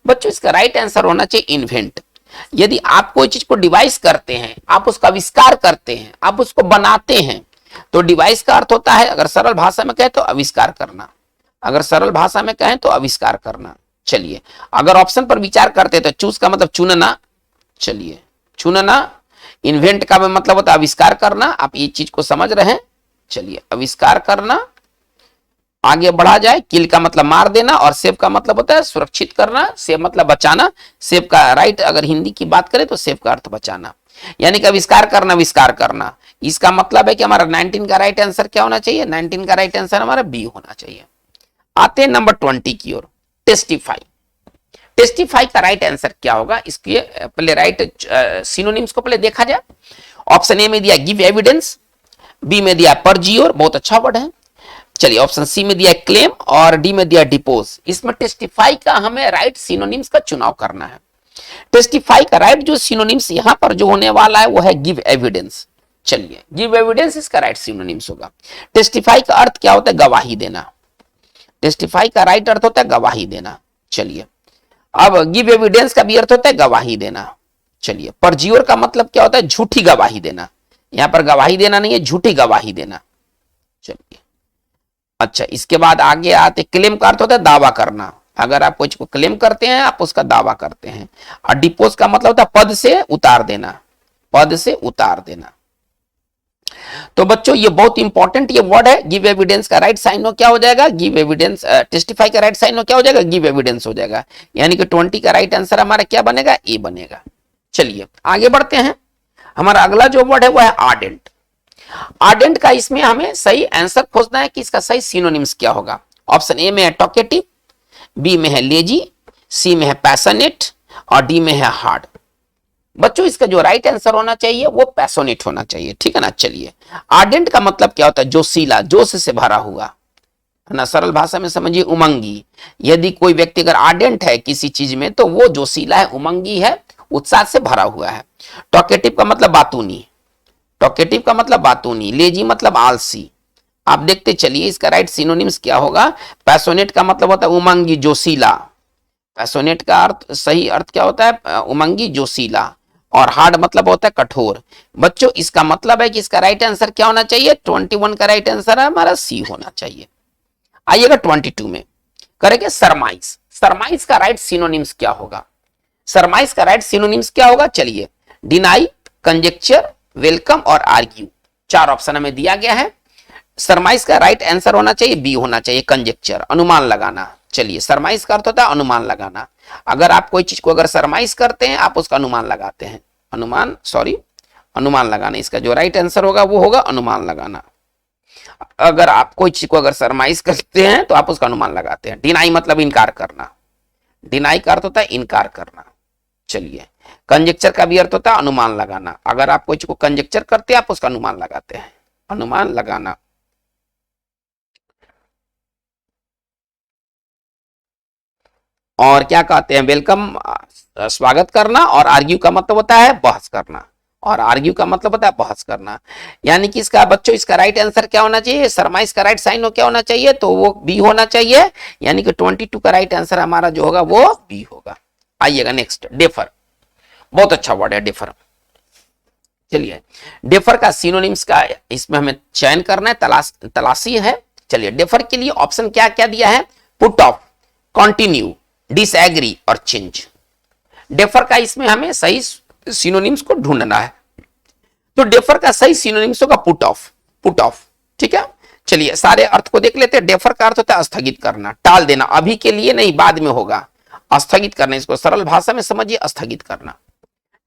बच्चों इसका राइट आंसर होना चाहिए इन्वेंट। यदि आप कोई चीज को डिवाइस करते हैं, आप उसका आविष्कार करते हैं, आप उसको बनाते हैं, तो डिवाइस का अर्थ होता है, अगर सरल भाषा में कहें तो आविष्कार करना, अगर सरल भाषा में कहें तो आविष्कार करना। चलिए अगर ऑप्शन पर विचार करते हैं तो चूज का मतलब चुनना, चलिए चुनना, इन्वेंट का मतलब होता है आविष्कार करना, आप ये चीज को समझ रहे हैं। चलिए आविष्कार करना, आगे बढ़ा जाए, किल का मतलब मार देना और सेव का मतलब होता है सुरक्षित करना, सेव मतलब बचाना। सेव का राइट अगर हिंदी की बात करें तो सेव का अर्थ बचाना, यानी कि आविष्कार करना, आविष्कार करना। इसका मतलब है कि हमारा 19 का राइट आंसर क्या होना चाहिए? 19 का राइट आंसर हमारा बी होना चाहिए। आते हैं नंबर 20 की ओर, टेस्टिफाई। टेस्टिफाई का राइट आंसर क्या होगा? इसके पहले राइट सिनोनिम्स को पहले देखा जाए। ऑप्शन ए में दिया गिव एविडेंस, बी में दिया परजियोर, बहुत अच्छा वर्ड है। चलिए ऑप्शन सी में दिया क्लेम और डी में दिया डिपोज। इसमें टेस्टिफाई का हमें राइट सिनोनिम्स का चुनाव करना है। टेस्टिफाई का राइट जो सिनोनिम्स यहां पर जो होने वाला है वो है गिव एविडेंस। चलिए गिव एविडेंस इसका राइट सिनोनिम्स होगा। टेस्टिफाई का अर्थ क्या होता है? गवाही देना। टेस्टिफाई का राइट अर्थ होता है गवाही देना। चलिए अब गिव एविडेंस का भी अर्थ होता है गवाही देना। चलिए परजियोर का मतलब क्या होता है? झूठी गवाही देना। यहां पर गवाही देना नहीं है, झूठी गवाही देना। चलिए अच्छा, इसके बाद आगे आते, क्लेम का अर्थ होता है दावा करना। अगर आप कुछ को क्लेम करते हैं, आप उसका दावा करते हैं। और डिपोज का मतलब होता है पद से उतार देना, पद से उतार देना। तो बच्चों ये बहुत इंपॉर्टेंट ये वर्ड है। गिव एविडेंस का राइट साइन क्या हो जाएगा? Give evidence. टेस्टिफाई का राइट साइन क्या हो जाएगा? गिव एविडेंस हो जाएगा। यानी कि 20 का राइट आंसर हमारा क्या बनेगा? ए बनेगा। चलिए आगे बढ़ते हैं। हमारा अगला जो वर्ड है वो है आर्डेंट। आर्डेंट का इसमें हमें सही आंसर खोजना है कि इसका सही सिनोनिम्स क्या होगा। ऑप्शन ए में है टॉकेटिव, बी में है लेजी, सी में है पैशनेट और डी में है हार्ड। बच्चों इसका जो राइट आंसर होना चाहिए वो पैशनेट होना चाहिए, ठीक है ना। चलिए आर्डेंट का मतलब क्या होता है? जोशीला, जोश से भरा हुआ, है ना। सरल भाषा में समझिए उमंगी। यदि कोई व्यक्ति अगर आर्डेंट है किसी चीज में तो वो जोशीला है, उमंगी है, उत्साह से भरा हुआ है। टॉकेटिव का मतलब बातूनी, टॉकेटिव का मतलब बातूनी। लेजी मतलब आलसी। आप देखते चलिए इसका राइट सिनोनिम्स क्या होगा। पैशनेट का मतलब होता है उमंगी, जोशीला। पैशनेट का अर्थ, सही अर्थ क्या होता है? उमंगी, जोशीला। और हार्ड मतलब होता है कठोर। बच्चों इसका मतलब है कि इसका राइट आंसर क्या होना चाहिए? 21 का राइट आंसर है हमारा सी होना चाहिए। आइएगा 22 में, करेंगे सरमाइज। सरमाइज का राइट सिनोनिम्स क्या होगा? सरमाइज का राइट सिनोनिम्स क्या होगा? चलिए डिनाई, कंजेक्चर, वेलकम और आर्ग्यू। 4 ऑप्शन हमें दिया गया है। सरमाइज का राइट आंसर होना चाहिए बी होना चाहिए, कंजेक्चर, अनुमान लगाना। चलिए सरमाइज का अर्थ होता है अनुमान लगाना। अगर आप कोई चीज को अगर सरमाइज करते हैं, आप उसका अनुमान लगाते हैं। अनुमान लगाना, इसका जो राइट आंसर होगा वो होगा अनुमान लगाना। अगर आप कोई चीज को अगर सरमाइज करते हैं तो आप उसका अनुमान लगाते हैं। डिनाई मतलब इनकार करना, डिनाई का अर्थ होता है इनकार करना। चलिए कंजेक्चर का भी अर्थ होता है अनुमान लगाना। अगर आप कोई चीज को कंजेक्चर करते हैं, आप उसका अनुमान लगाते हैं, अनुमान लगाना। और क्या कहते हैं? वेलकम, स्वागत करना। और आर्ग्यू का मतलब होता है बहस करना, और आर्ग्यू का मतलब होता है बहस करना। यानी कि इसका बच्चों इसका राइट आंसर क्या होना चाहिए? सरमाइज का राइट साइन क्या होना चाहिए? तो वो बी होना चाहिए। यानी कि 22 का राइट आंसर हमारा जो होगा वो बी होगा। आइएगा नेक्स्ट, डेफर। बहुत अच्छा वर्ड है डेफर। चलिए डेफर का सिनोनिम्स का इसमें हमें चयन करना है, तलाशी है। चलिए डेफर के लिए ऑप्शन क्या क्या दिया है? पुट ऑफ, कंटिन्यू, डिसएग्री और चेंज। डेफर का इसमें हमें सही सिनोनिम्स को ढूंढना है। तो डेफर का सही सिनोनिम्स होगा पुट ऑफ, पुट ऑफ, ठीक है। चलिए सारे अर्थ को देख लेते हैं। डेफर का अर्थ होता है स्थगित करना, टाल देना, अभी के लिए नहीं बाद में होगा, स्थगित करना। इसको सरल भाषा में समझिए, स्थगित करना।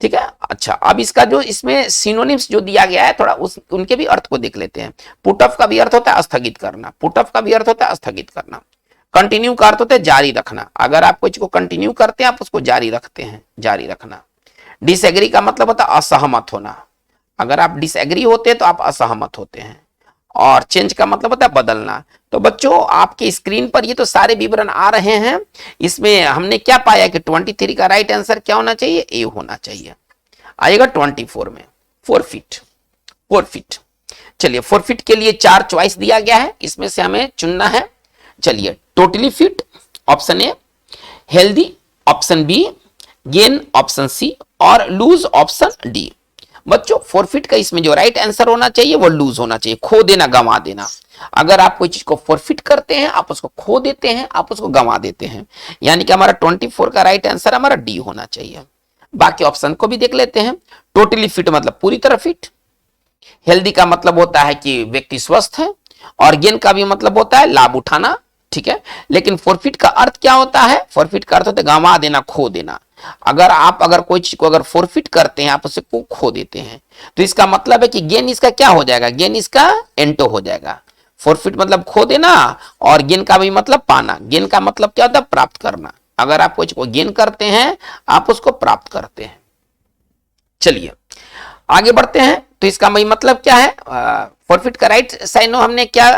ठीक है। अच्छा, अब इसका जो इसमें सिनोनिम्स जो दिया गया है थोड़ा उनके भी अर्थ को देख लेते हैं। पुट ऑफ का भी अर्थ होता है स्थगित करना, पुट ऑफ का भी अर्थ होता है स्थगित करना। कंटिन्यू का अर्थ होता है जारी रखना, अगर आप कुछ को कंटिन्यू करते हैं आप उसको जारी रखते हैं, जारी रखना। डिसएग्री का मतलब होता है असहमत होना, अगर आप डिसएग्री होते हैं तो आप असहमत होते हैं। और चेंज का मतलब होता है बदलना। तो बच्चों आपके स्क्रीन पर ये तो सारे विवरण आ रहे हैं। इसमें हमने क्या पाया कि 23 का राइट आंसर क्या होना चाहिए, ए होना चाहिए। आएगा 24 में फोरफिट, फोरफिट। चलिए फोरफिट के लिए 4 चॉइस दिया गया है, इसमें से हमें चुनना है। चलिए totally fit option A, healthy option B, gain option C और लूज ऑप्शन डी। बच्चों फोरफिट का इसमें जो राइट आंसर होना चाहिए वो लूज होना चाहिए, खो देना, गंवा देना। अगर आप कोई चीज को फोरफिट करते हैं आप उसको खो देते हैं, आप उसको गंवा देते हैं। यानी कि हमारा 24 का राइट आंसर हमारा डी होना चाहिए। बाकी ऑप्शन को भी देख लेते हैं। टोटली फिट मतलब पूरी तरह फिट, हेल्दी का मतलब होता है कि व्यक्ति स्वस्थ है, और गेन का भी मतलब होता है लाभ उठाना, ठीक है। लेकिन फोरफिट का अर्थ क्या होता है, फोरफिट का अर्थ होता है गंवा देना, खो देना। अगर कोई चीज को अगर फोरफिट करते हैं आप उसे को खो देते हैं, तो इसका मतलब है कि गेन इसका क्या हो जाएगा, गेन इसका एंटो हो जाएगा। फोरफिट मतलब खो देना, और गेन का भी मतलब पाना। गेन का मतलब क्या होता है, प्राप्त करना। अगर आप कुछ को गेन करते हैं आप उसको प्राप्त करते हैं। चलिए आगे बढ़ते हैं। तो इसका मतलब क्या है, फोरफिट का राइट साइन हमने क्या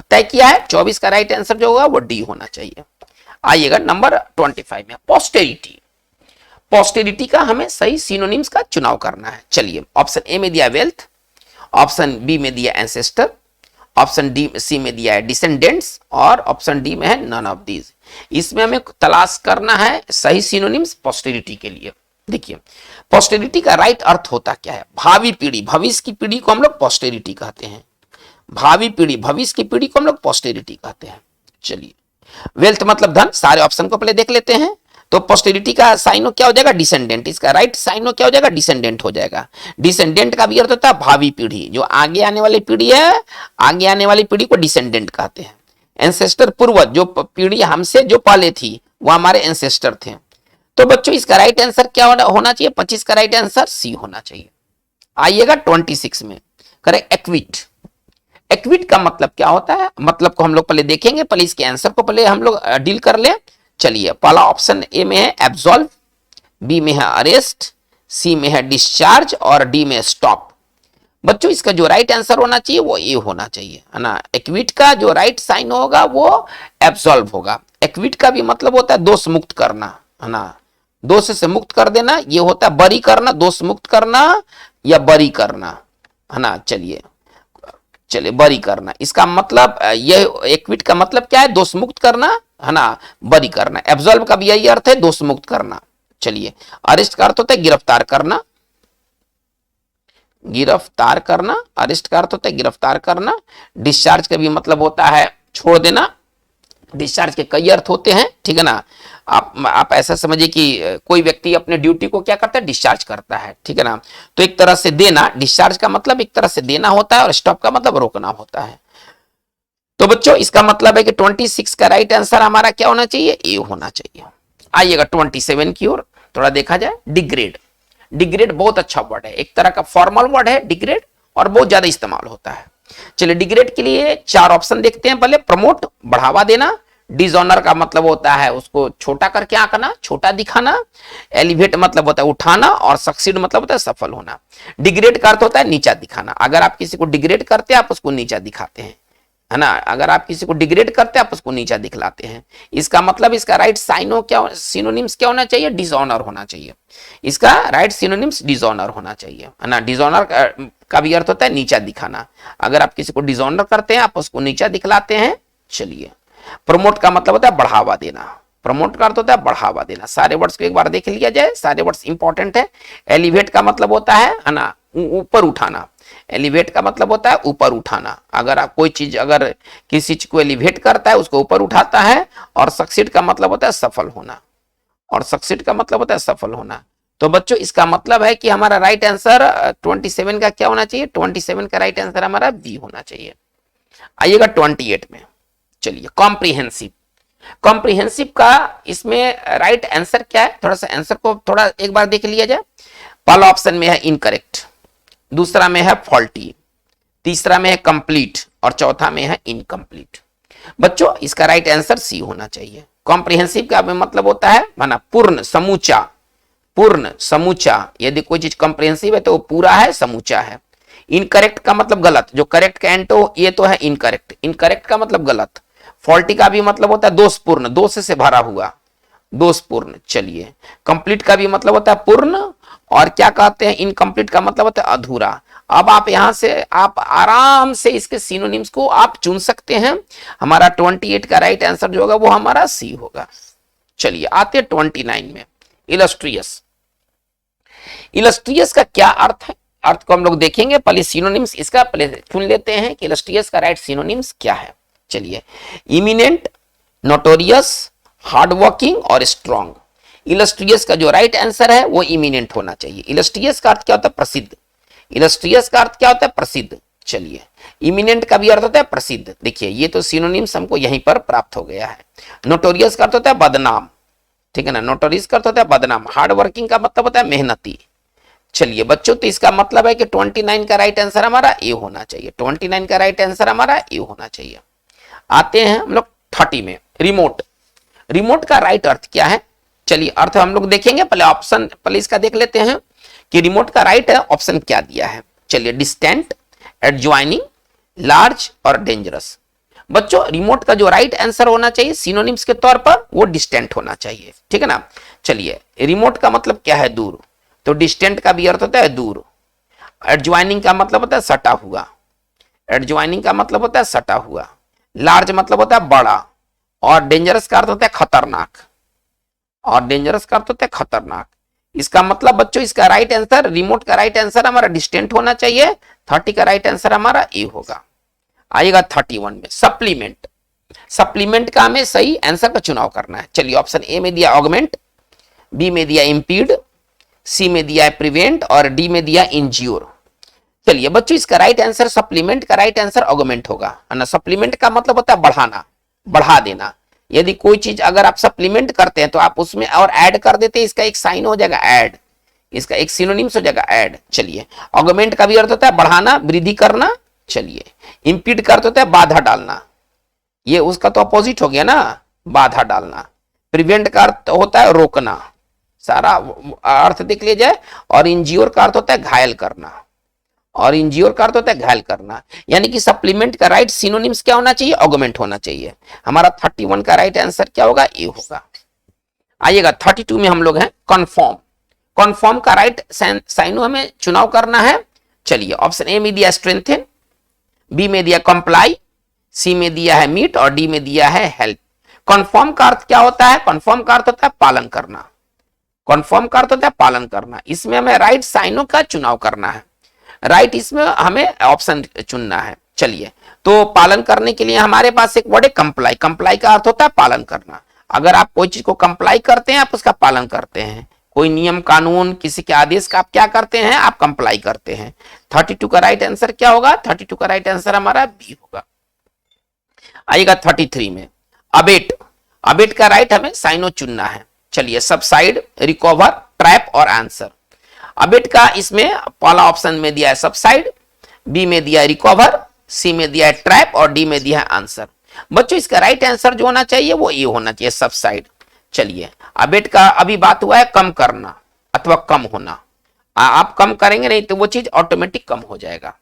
तय किया है, 24 का राइट आंसर जो होगा वो डी होना चाहिए। आइएगा नंबर 25 में, पोस्टेरिटी। पोस्टेरिटी का हमें सही सिनोनिम्स का चुनाव करना है। चलिए ऑप्शन ए में दिया वेल्थ, ऑप्शन बी में दिया एंसेस्टर, ऑप्शन डी सी में दिया है डिसेंडेंट्स, और ऑप्शन डी में है नन ऑफ दीज। इसमें हमें तलाश करना है सही सिनोनिम्स पोस्टेरिटी के लिए। देखिए पोस्टेरिटी का राइट अर्थ होता क्या है, भावी पीढ़ी, भविष्य की पीढ़ी को हम लोग पोस्टेरिटी कहते हैं। भावी पीढ़ी, भविष्य की पीढ़ी को हम लोग पोस्टेरिटी कहते हैं। चलिए वेल्थ मतलब धन, सारे ऑप्शन को पहले देख लेते हैं। तो पोस्टेरिटी का साइनो क्या हो जाएगा, डिसेंडेंट। इसका राइट साइनो क्या हो जाएगा, डिसेंडेंट हो जाएगा। डिसेंडेंट का भी अर्थ होता है भावी पीढ़ी, जो आगे आने वाली पीढ़ी है, आगे आने वाली पीढ़ी को डिसेंडेंट कहते हैं। एंसेस्टर पूर्वज, जो पीढ़ी हमसे जो पहले थी वो हमारे एंसेस्टर थे। तो बच्चों इसका राइट आंसर क्या होना चाहिए, 25 का राइट आंसर सी होना चाहिए। आइएगा 26 में, करेक्ट एक्विट। एक्विट का मतलब क्या होता है, मतलब को हम लोग पहले देखेंगे, पहले इसके आंसर को पहले हम लोग डील कर ले। चलिए पहला ऑप्शन ए में है एब्सॉल्व, बी में है अरेस्ट, सी में है डिस्चार्ज और डी में स्टॉप। बच्चों इसका जो राइट आंसर होना चाहिए वो ए होना चाहिए, है ना। एक्विट का जो राइट साइन होगा वो एब्सॉल्व होगा। एक्विट का भी मतलब होता है दोष मुक्त करना, है ना, दोष से मुक्त कर देना। ये होता है बरी करना, दोष मुक्त करना या बरी करना, है ना। चलिए बरी करना, इसका मतलब ये एक्विट का मतलब क्या है, दोष मुक्त करना, है ना, बरी करना। एब्सॉल्व का भी यही अर्थ है, दोष मुक्त करना। चलिए अरेस्ट का अर्थ होता है गिरफ्तार करना, गिरफ्तार करना, अरेस्ट का अर्थ होता है गिरफ्तार करना। डिस्चार्ज का भी मतलब होता है छोड़ देना। डिस्चार्ज के कई अर्थ होते हैं, ठीक है ना। आप ऐसा समझिए कि कोई व्यक्ति अपने ड्यूटी को क्या करता है, डिस्चार्ज करता है, ठीक है ना। तो एक तरह से देना, डिस्चार्ज का मतलब एक तरह से देना होता है, और स्टॉप का मतलब रोकना होता है। तो बच्चों इसका मतलब है कि 26 का राइट आंसर हमारा क्या होना चाहिए, ए होना चाहिए। आइएगा 27 की ओर थोड़ा देखा जाए। डिग्रेड, डिग्रेड बहुत अच्छा वर्ड है, एक तरह का फॉर्मल वर्ड है डिग्रेड, और बहुत ज्यादा इस्तेमाल होता है। चलिए डिग्रेड के लिए 4 ऑप्शन देखते हैं। पहले प्रमोट, बढ़ावा देना। डिसऑनर का मतलब होता है उसको छोटा करके आंकना, छोटा दिखाना। एलिवेट मतलब होता है उठाना, और सक्सीड मतलब होता है सफल होना। डिग्रेड का अर्थ होता है नीचा दिखाना। अगर आप किसी को डिग्रेड करते हैं आप उसको नीचा दिखाते हैं, है ना। अगर आप किसी को डिग्रेड करते हैं आप उसको नीचा दिखलाते हैं। इसका मतलब इसका राइट साइनो क्या, सिनोनिम्स क्या होना चाहिए, डिसऑनर होना चाहिए। इसका राइट सिनोनिम्स डिसऑनर होना चाहिए, है ना। डिसऑनर का भी अर्थ होता है नीचा दिखाना। अगर आप किसी को डिसऑनर करते हैं आप उसको नीचा दिखलाते हैं। चलिए प्रमोट का मतलब होता है बढ़ावा देना। प्रमोट का अर्थ होता है बढ़ावा देना। सारे वर्ड्स को एक बार देख लिया जाए, सारे वर्ड्स इंपॉर्टेंट है। एलिवेट का मतलब होता है ना, ऊपर उठाना। एलिवेट का मतलब होता है ऊपर उठाना। अगर आप कोई चीज, अगर किसी चीज को एलिवेट करता है उसको ऊपर उठाता है। और सक्सीड का मतलब होता है सफल होना, और सक्सीड का मतलब होता है सफल होना। तो बच्चों इसका मतलब है कि हमारा राइट आंसर 27 का क्या होना चाहिए, 27 का राइट आंसर हमारा बी होना चाहिए। आइएगा 28 में। चलिए कॉम्प्रिहेंसिव। कॉम्प्रिहेंसिव का इसमें राइट आंसर क्या है, थोड़ा सा आंसर को थोड़ा एक बार देख लिया जाए। पहला ऑप्शन में है इनकरेक्ट, दूसरा में है फॉल्टी, तीसरा में है कंप्लीट और चौथा में है इनकम्प्लीट। बच्चों इसका राइट आंसर सी होना चाहिए। कॉम्प्रिहेंसिव का मतलब होता है माना पूर्ण समूचा, पूर्ण समूचा। यदि कोई चीज कॉम्प्रिहेंसिव है तो वो पूरा है, समूचा है। इनकरेक्ट का मतलब गलत, जो करेक्ट का एंड तो ये तो है इनकरेक्ट, इनकरेक्ट का मतलब गलत। फॉल्टी का भी मतलब होता है दोषपूर्ण, दोष से भरा हुआ, दोषपूर्ण। चलिए कंप्लीट का भी मतलब होता है पूर्ण, और क्या कहते हैं इनकम्प्लीट का मतलब होता है अधूरा। अब आप यहां से आप आराम से इसके सिनोनिम्स को आप चुन सकते हैं। हमारा 28 का राइट आंसर जो होगा वो हमारा सी होगा। चलिए आते हैं 29 में, इलस्ट्रियस। इलस्ट्रियस का क्या अर्थ है, अर्थ को हम लोग देखेंगे। पहले सिनोनिम्स इसका पहले चुन लेते हैं कि इलस्ट्रियस का राइट सिनोनिम्स क्या है। चलिए, इमिनेंट, नोटोरियस, हार्ड वर्किंग और स्ट्रॉन्ग। इलस्ट्रियस का जो राइट आंसर है वो इमिनेंट होना चाहिए। इलस्ट्रियस का अर्थ क्या होता है, प्रसिद्ध। इलस्ट्रियस का अर्थ क्या होता है, प्रसिद्ध। चलिए, इमिनेंट का भी अर्थ होता है प्रसिद्ध। देखिए ये तो सिनोनिम्स हमको यहीं पर प्राप्त हो गया है। नोटोरियस का अर्थ होता है बदनाम, ठीक है ना, नोटोरियस का अर्थ होता है बदनाम। हार्ड वर्किंग का मतलब होता है मेहनती। चलिए बच्चों, तो इसका मतलब है कि 29 का राइट आंसर हमारा ए होना चाहिए। 29 का राइट आंसर हमारा ए होना चाहिए। आते हैं हम लोग 30 में, रिमोट। रिमोट का राइट अर्थ क्या है, चलिए अर्थ हम लोग देखेंगे। पहले ऑप्शन पहले इसका देख लेते हैं कि रिमोट का राइट ऑप्शन क्या दिया है। चलिए, डिस्टेंट, एडजॉइनिंग, लार्ज और डेंजरस। बच्चों रिमोट का जो राइट आंसर होना चाहिए सिनोनिम्स के तौर पर वो डिस्टेंट होना चाहिए, ठीक है ना। चलिए, रिमोट का मतलब क्या है, दूर, तो डिस्टेंट का भी अर्थ होता है दूर। एडजॉइनिंग का मतलब होता है सटा हुआ, एडजॉइनिंग का मतलब होता है सटा हुआ। लार्ज मतलब होता है बड़ा, और डेंजरस का अर्थ होता है खतरनाक, और डेंजरस का अर्थ होता है खतरनाक। इसका मतलब बच्चों इसका राइट आंसर, रिमोट का राइट आंसर हमारा डिस्टेंट होना चाहिए। 30 का राइट आंसर हमारा ए होगा। आएगा 31 में, सप्लीमेंट। सप्लीमेंट का हमें सही आंसर का चुनाव करना है। चलिए, ऑप्शन ए में दिया ऑगमेंट, बी में दिया इंपीड, सी में दिया है प्रिवेंट और डी में दिया इंज्योर। चलिए बच्चों, इसका राइट आंसर सप्लीमेंट का राइट आंसर ऑगमेंट होगा ना। सप्लीमेंट का मतलब होता है बढ़ाना, बढ़ा देना। यदि कोई चीज अगर आप सप्लीमेंट करते हैं तो आप उसमें और ऐड कर देते हैं, इसका एक साइन हो जाएगा ऐड, इसका एक सिनोनिम्स हो जाएगा ऐड। चलिए, ऑगमेंट का भी अर्थ होता है बढ़ाना, वृद्धि करना। चलिए, इंपीड का अर्थ होता है बाधा डालना, ये उसका तो अपोजिट हो गया ना, बाधा डालना। प्रिवेंट का अर्थ होता है रोकना, सारा अर्थ देख लिया जाए। और इंज्योर का अर्थ होता है घायल करना, और इंज्योर का अर्थ होता है घायल करना। यानी कि सप्लीमेंट का राइट सिनोनिम्स क्या होना चाहिए, ऑगमेंट होना चाहिए। हमारा 31 का राइट आंसर क्या होगा, ए होगा। आइएगा 32 में हम लोग हैं, कन्फर्म। कन्फर्म का राइट साइनो हमें चुनाव करना है। चलिए, ऑप्शन ए में दिया स्ट्रेंथन, बी में दिया कंप्लाई, सी में दिया है मीट और डी में दिया है हेल्प। कन्फर्म का अर्थ क्या होता है, कन्फर्म का अर्थ होता है पालन करना, कन्फर्म का अर्थ होता है पालन करना। इसमें हमें राइट साइनो का चुनाव करना है, राइट इसमें हमें ऑप्शन चुनना है। चलिए, तो पालन करने के लिए हमारे पास एक वर्ड है कंप्लाई। कंप्लाई का अर्थ होता है पालन करना। अगर आप कोई चीज को कंप्लाई करते हैं, आप उसका पालन करते हैं, कोई नियम कानून किसी के आदेश का आप क्या करते हैं, आप कंप्लाई करते हैं। 32 का राइट आंसर क्या होगा, 32 का राइट आंसर हमारा बी होगा। आइएगा 33 में, अबेट। अबेट का राइट हमें साइनो चुनना है। चलिए, सबसाइड, रिकवर, ट्रैप और आंसर। अबेट का इसमें पहला ऑप्शन में दिया है सबसाइड, बी में दिया है रिकवर, सी में दिया है ट्रैप और डी में दिया है आंसर। बच्चों इसका राइट आंसर जो होना चाहिए वो ये होना चाहिए, सबसाइड। चलिए, अबेट का अभी बात हुआ है कम करना अथवा कम होना। आप कम करेंगे नहीं तो वो चीज ऑटोमेटिक कम हो जाएगा।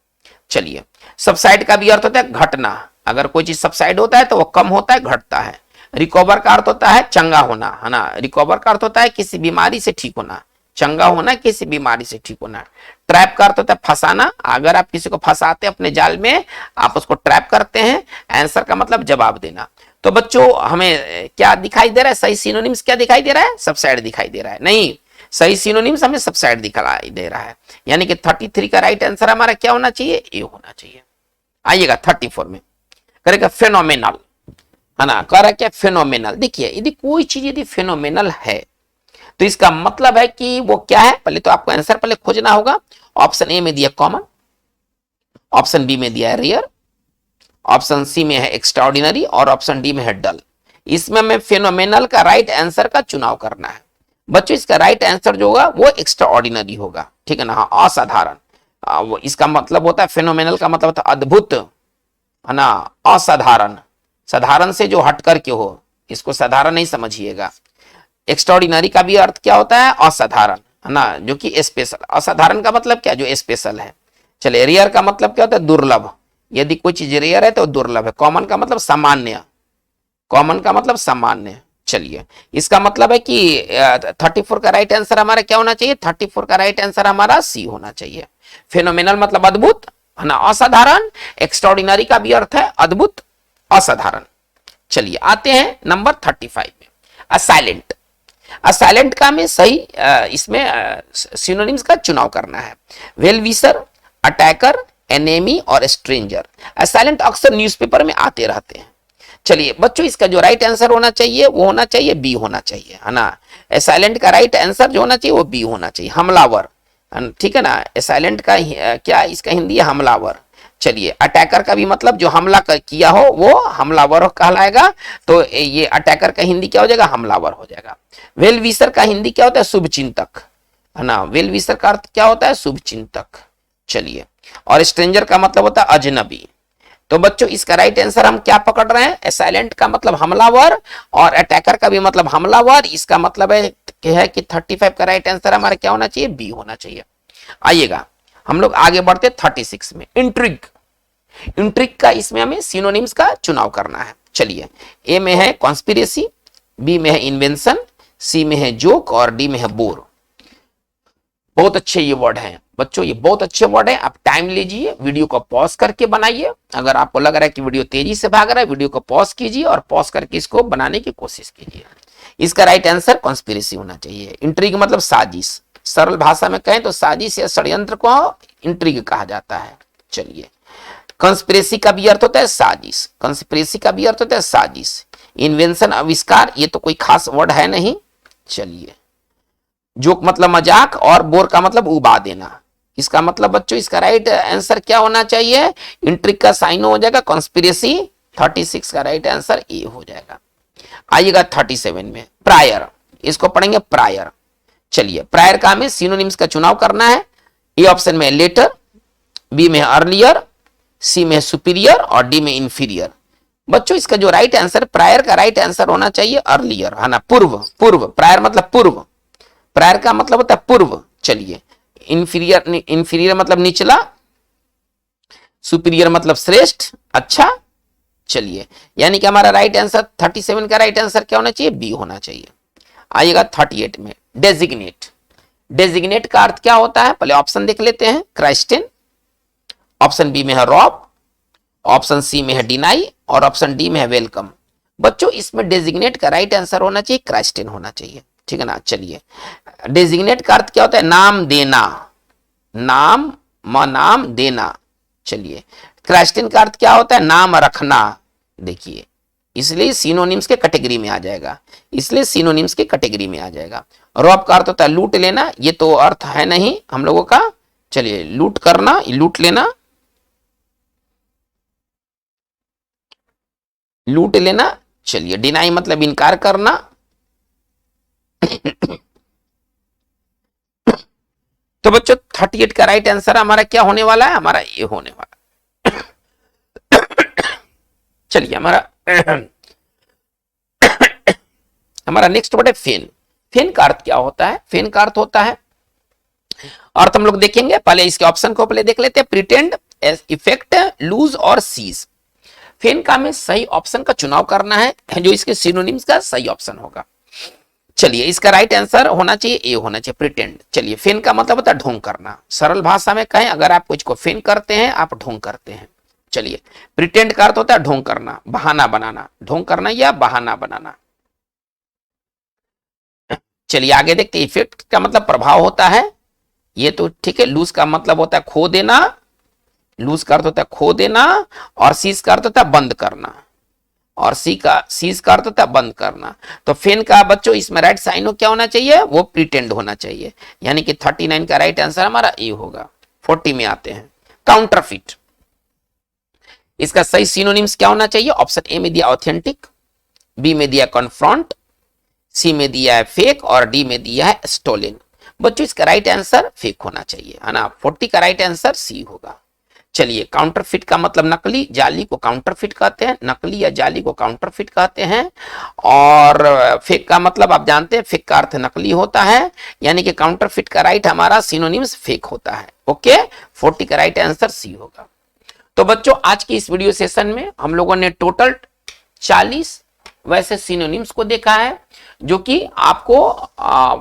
चलिए, सबसाइड का भी अर्थ होता है घटना। अगर कोई चीज सबसाइड होता है तो वो कम होता है, घटता है। रिकवर का अर्थ होता है चंगा होना, है ना। रिकवर का अर्थ होता है किसी बीमारी से ठीक होना, चंगा होना किसी बीमारी से ठीक होना। ट्रैप का अर्थ होता है फंसाना। अगर आप किसी को फंसाते हैं अपने जाल में, आप उसको ट्रैप करते हैं। आंसर का मतलब जवाब देना। तो बच्चों हमें क्या दिखाई दे रहा है, सही सिनोनिम्स क्या दिखाई दे रहा है, सबसाइड दिखाई दे रहा है। नहीं, सही सिनोनिम्स हमें सबसाइड दिखाई दे रहा है। यानी कि 33 का राइट आंसर हमारा क्या होना चाहिए, ए होना चाहिए। आइएगा 34 में, करेगा फेनोमेनल, है ना। कह रहा क्या, फेनोमेनल। देखिए, यदि कोई चीज यदि फेनोमेनल है तो इसका मतलब है कि वो क्या है। पहले तो आपको आंसर पहले खोजना होगा। ऑप्शन ए में दिया कॉमन, ऑप्शन बी में दिया है रेयर, ऑप्शन सी में है एक्स्ट्राऑर्डिनरी और ऑप्शन डी में है डल। इसमें हमें फेनोमेनल का राइट आंसर का चुनाव करना है। बच्चों इसका राइट आंसर जो होगा वो एक्स्ट्रा ऑर्डिनरी होगा, ठीक है ना। हाँ, असाधारण, वो इसका मतलब होता है, फेनोमेनल का मतलब होता है अद्भुत, है ना। असाधारण, साधारण से जो हट करके हो, इसको साधारण नहीं समझिएगा। एक्स्ट्राऑर्डिनरी का भी अर्थ क्या होता है, असाधारण, है ना, जो कि स्पेशल। असाधारण का मतलब क्या, जो स्पेशल है। चलिए, रेयर का मतलब क्या होता है, दुर्लभ। यदि कोई चीज रेयर है तो दुर्लभ है। कॉमन का मतलब सामान्य, कॉमन का मतलब सामान्य। चलिए, इसका मतलब है कि 34 का राइट आंसर हमारा क्या होना चाहिए, 34 का राइट आंसर हमारा सी होना चाहिए। फेनोमेनल मतलब अद्भुत, है ना, असाधारण। एक्स्ट्राऑर्डिनरी का भी अर्थ है अद्भुत, असाधारण। चलिए आते हैं नंबर 35 में, असाइलेंट। असाइलेंट का हमें सही इसमें सिनोनिम्स का चुनाव करना है। वेल विशर, अटैकर, एनेमी और स्ट्रेंजर। असाइलेंट अक्सर न्यूज़पेपर में आते रहते हैं। चलिए बच्चों, इसका जो राइट आंसर होना चाहिए वो होना चाहिए बी होना चाहिए, है ना। असाइलेंट का राइट आंसर जो होना चाहिए वो बी होना चाहिए, हमलावर, ठीक है ना। असाइलेंट का क्या इसका हिंदी है, हमलावर। चलिए, अटैकर का भी मतलब जो हमला किया हो वो हमलावर कहलाएगा, तो ये अटैकर का हिंदी क्या हो जाएगा, हमलावर हो जाएगा। वेल विशर का हिंदी क्या होता है, शुभ चिंतक, है ना। वेल विशर का अर्थ क्या होता है, शुभ चिंतक। चलिए, और स्ट्रेंजर का मतलब होता है अजनबी। तो बच्चों इसका राइट आंसर हम क्या पकड़ रहे हैं, असाइलेंट का मतलब हमलावर और अटैकर का भी मतलब हमलावर। इसका मतलब है कि 35 का राइट आंसर हमारा क्या होना चाहिए, बी होना चाहिए। आइएगा हम लोग आगे बढ़ते 36 में, इंट्रिग। इंट्रिग का इसमें हमें सिनोनिम्स का चुनाव करना है। चलिए, ए में है कॉन्स्पिरेसी, बी में है इन्वेंशन, सी में है जोक और डी में है बोर। बहुत अच्छे ये वर्ड हैं बच्चों, ये बहुत अच्छे वर्ड हैं। आप टाइम लीजिए, वीडियो को पॉज करके बनाइए। अगर आपको लग रहा है कि वीडियो तेजी से भाग रहा है, वीडियो को पॉज कीजिए और पॉज करके इसको बनाने की कोशिश कीजिए। इसका राइट आंसर कॉन्स्पिरेसी होना चाहिए। इंट्रिग मतलब साजिश, सरल भाषा में कहें तो साजिश या षड्यंत्र को इंट्रिग कहा जाता है। चलिए, कंस्पिरेसी का भी अर्थ होता है साजिश, कंस्पिरेसी का भी अर्थ होता है साजिश। इन्वेंशन आविष्कार, ये तो कोई खास वर्ड है नहीं। चलिए, जोक मतलब मजाक और बोर का मतलब उबा देना। इसका मतलब बच्चों इसका राइट आंसर क्या होना चाहिए, इंट्रिग का साइन हो जाएगा कॉन्स्पिरेसी। 36 का राइट आंसर ए हो जाएगा। आइएगा 37 में, प्रायर। इसको पढ़ेंगे प्रायर। चलिए, प्रायर का हमें सिनोनिम्स का चुनाव करना है। ए ऑप्शन में लेटर, बी में अर्लियर, सी में सुपीरियर और डी में इंफीरियर। बच्चों इसका जो राइट आंसर, प्रायर का राइट आंसर होना चाहिए अर्लियर, है ना, पूर्व। पूर्व, प्रायर मतलब पूर्व, प्रायर का मतलब होता है पूर्व। चलिए, इंफीरियर, इंफीरियर मतलब निचला, सुपीरियर मतलब श्रेष्ठ, अच्छा। चलिए, यानी कि हमारा राइट आंसर 37 का राइट आंसर क्या होना चाहिए, बी होना चाहिए। आइएगा 38 में, डेजिग्नेट। डेजिग्नेट का अर्थ क्या होता है, पहले ऑप्शन देख लेते हैं। क्राइस्टिन, ऑप्शन बी में है रॉब, ऑप्शन सी में है डिनाई और ऑप्शन डी में है वेलकम। बच्चों इसमें डेजिग्नेट का राइट आंसर होना चाहिए क्राइस्टिन होना चाहिए, ठीक है ना। चलिए, डेजिग्नेट का अर्थ क्या होता है, नाम देना, नाम नाम देना। चलिए, क्राइस्टिन का अर्थ क्या होता है, नाम रखना। देखिए, इसलिए सिनोनिम्स के कैटेगरी में आ जाएगा, इसलिए सिनोनिम्स के कैटेगरी में आ जाएगा। रॉब का अर्थ होता है लूट लेना, ये तो अर्थ है नहीं हम लोगों का। चलिए, लूट करना, लूट लेना, लूट लेना। चलिए, डिनाई मतलब इनकार करना। तो बच्चों 38 का राइट आंसर हमारा क्या होने वाला है, हमारा ए होने वाला। चलिए, हमारा नेक्स्ट वर्ड है फेन। फेन का अर्थ क्या होता है, फेन का अर्थ होता है, अर्थ हम लोग देखेंगे, पहले इसके ऑप्शन को पहले देख लेते हैं। प्रिटेंड, इफेक्ट, लूज और सीज। फेन का हमें सही ऑप्शन का चुनाव करना है, जो इसके सिनोनिम्स का सही ऑप्शन होगा। चलिए, इसका राइट आंसर होना चाहिए ए होना चाहिए, प्रिटेंड। चलिए, फेन का मतलब होता है ढोंग करना। सरल भाषा में कहें, अगर आप कुछ को फेन करते हैं, आप ढोंग करते हैं। चलिए, प्रिटेंड का अर्थ होता है ढोंग करना, बहाना बनाना, ढोंग करना या बहाना बनाना। चलिए आगे देखते हैं, इफेक्ट का मतलब प्रभाव होता है, ये तो ठीक है। लूज का मतलब होता है खो देना, लूज का अर्थ होता है खो देना। और सीज का अर्थ होता है बंद करना, और सीज का अर्थ होता है बंद करना। तो फेन का बच्चों इसमें राइट साइन क्या होना चाहिए, वो प्रिटेंड होना चाहिए, यानी कि 39 का राइट आंसर हमारा ए होगा। 40 में आते हैं, काउंटरफिट। इसका सही सिनोनिम्स क्या होना चाहिए, ऑप्शन ए में दिया ऑथेंटिक, बी में दिया कॉन्फ्रॉन्ट, सी में दिया है फेक और डी में दिया है स्टोलन। बच्चों इसका राइट आंसर फेक होना चाहिए, है ना। 40 का राइट आंसर सी होगा। चलिए, काउंटरफिट का मतलब नकली, जाली को काउंटरफिट कहते हैं, नकली या जाली को काउंटरफिट कहते हैं। और फेक का मतलब आप जानते हैं, फेक का अर्थ नकली होता है, यानी कि काउंटरफिट का राइट हमारा सिनोनिम्स फेक होता है। ओके, 40 का राइट आंसर सी होगा। तो बच्चों आज की इस वीडियो सेशन में हम लोगों ने टोटल 40 वैसे सिनोनिम्स को देखा है, जो कि आपको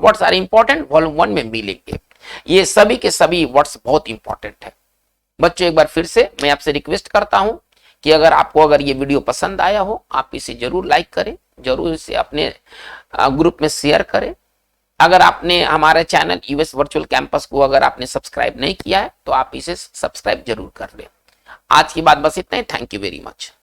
वर्ड्स आर इंपॉर्टेंट वॉल्यूम 1 में मिलेंगे। ये सभी के सभी वर्ड्स बहुत इंपॉर्टेंट है। बच्चों एक बार फिर से मैं आपसे रिक्वेस्ट करता हूं कि अगर ये वीडियो पसंद आया हो, आप इसे जरूर लाइक करें, जरूर इसे अपने ग्रुप में शेयर करें। अगर आपने हमारे चैनल यूएस वर्चुअल कैंपस को अगर आपने सब्सक्राइब नहीं किया है तो आप इसे सब्सक्राइब जरूर कर लें। आज की बात बस इतना ही। Thank you very much.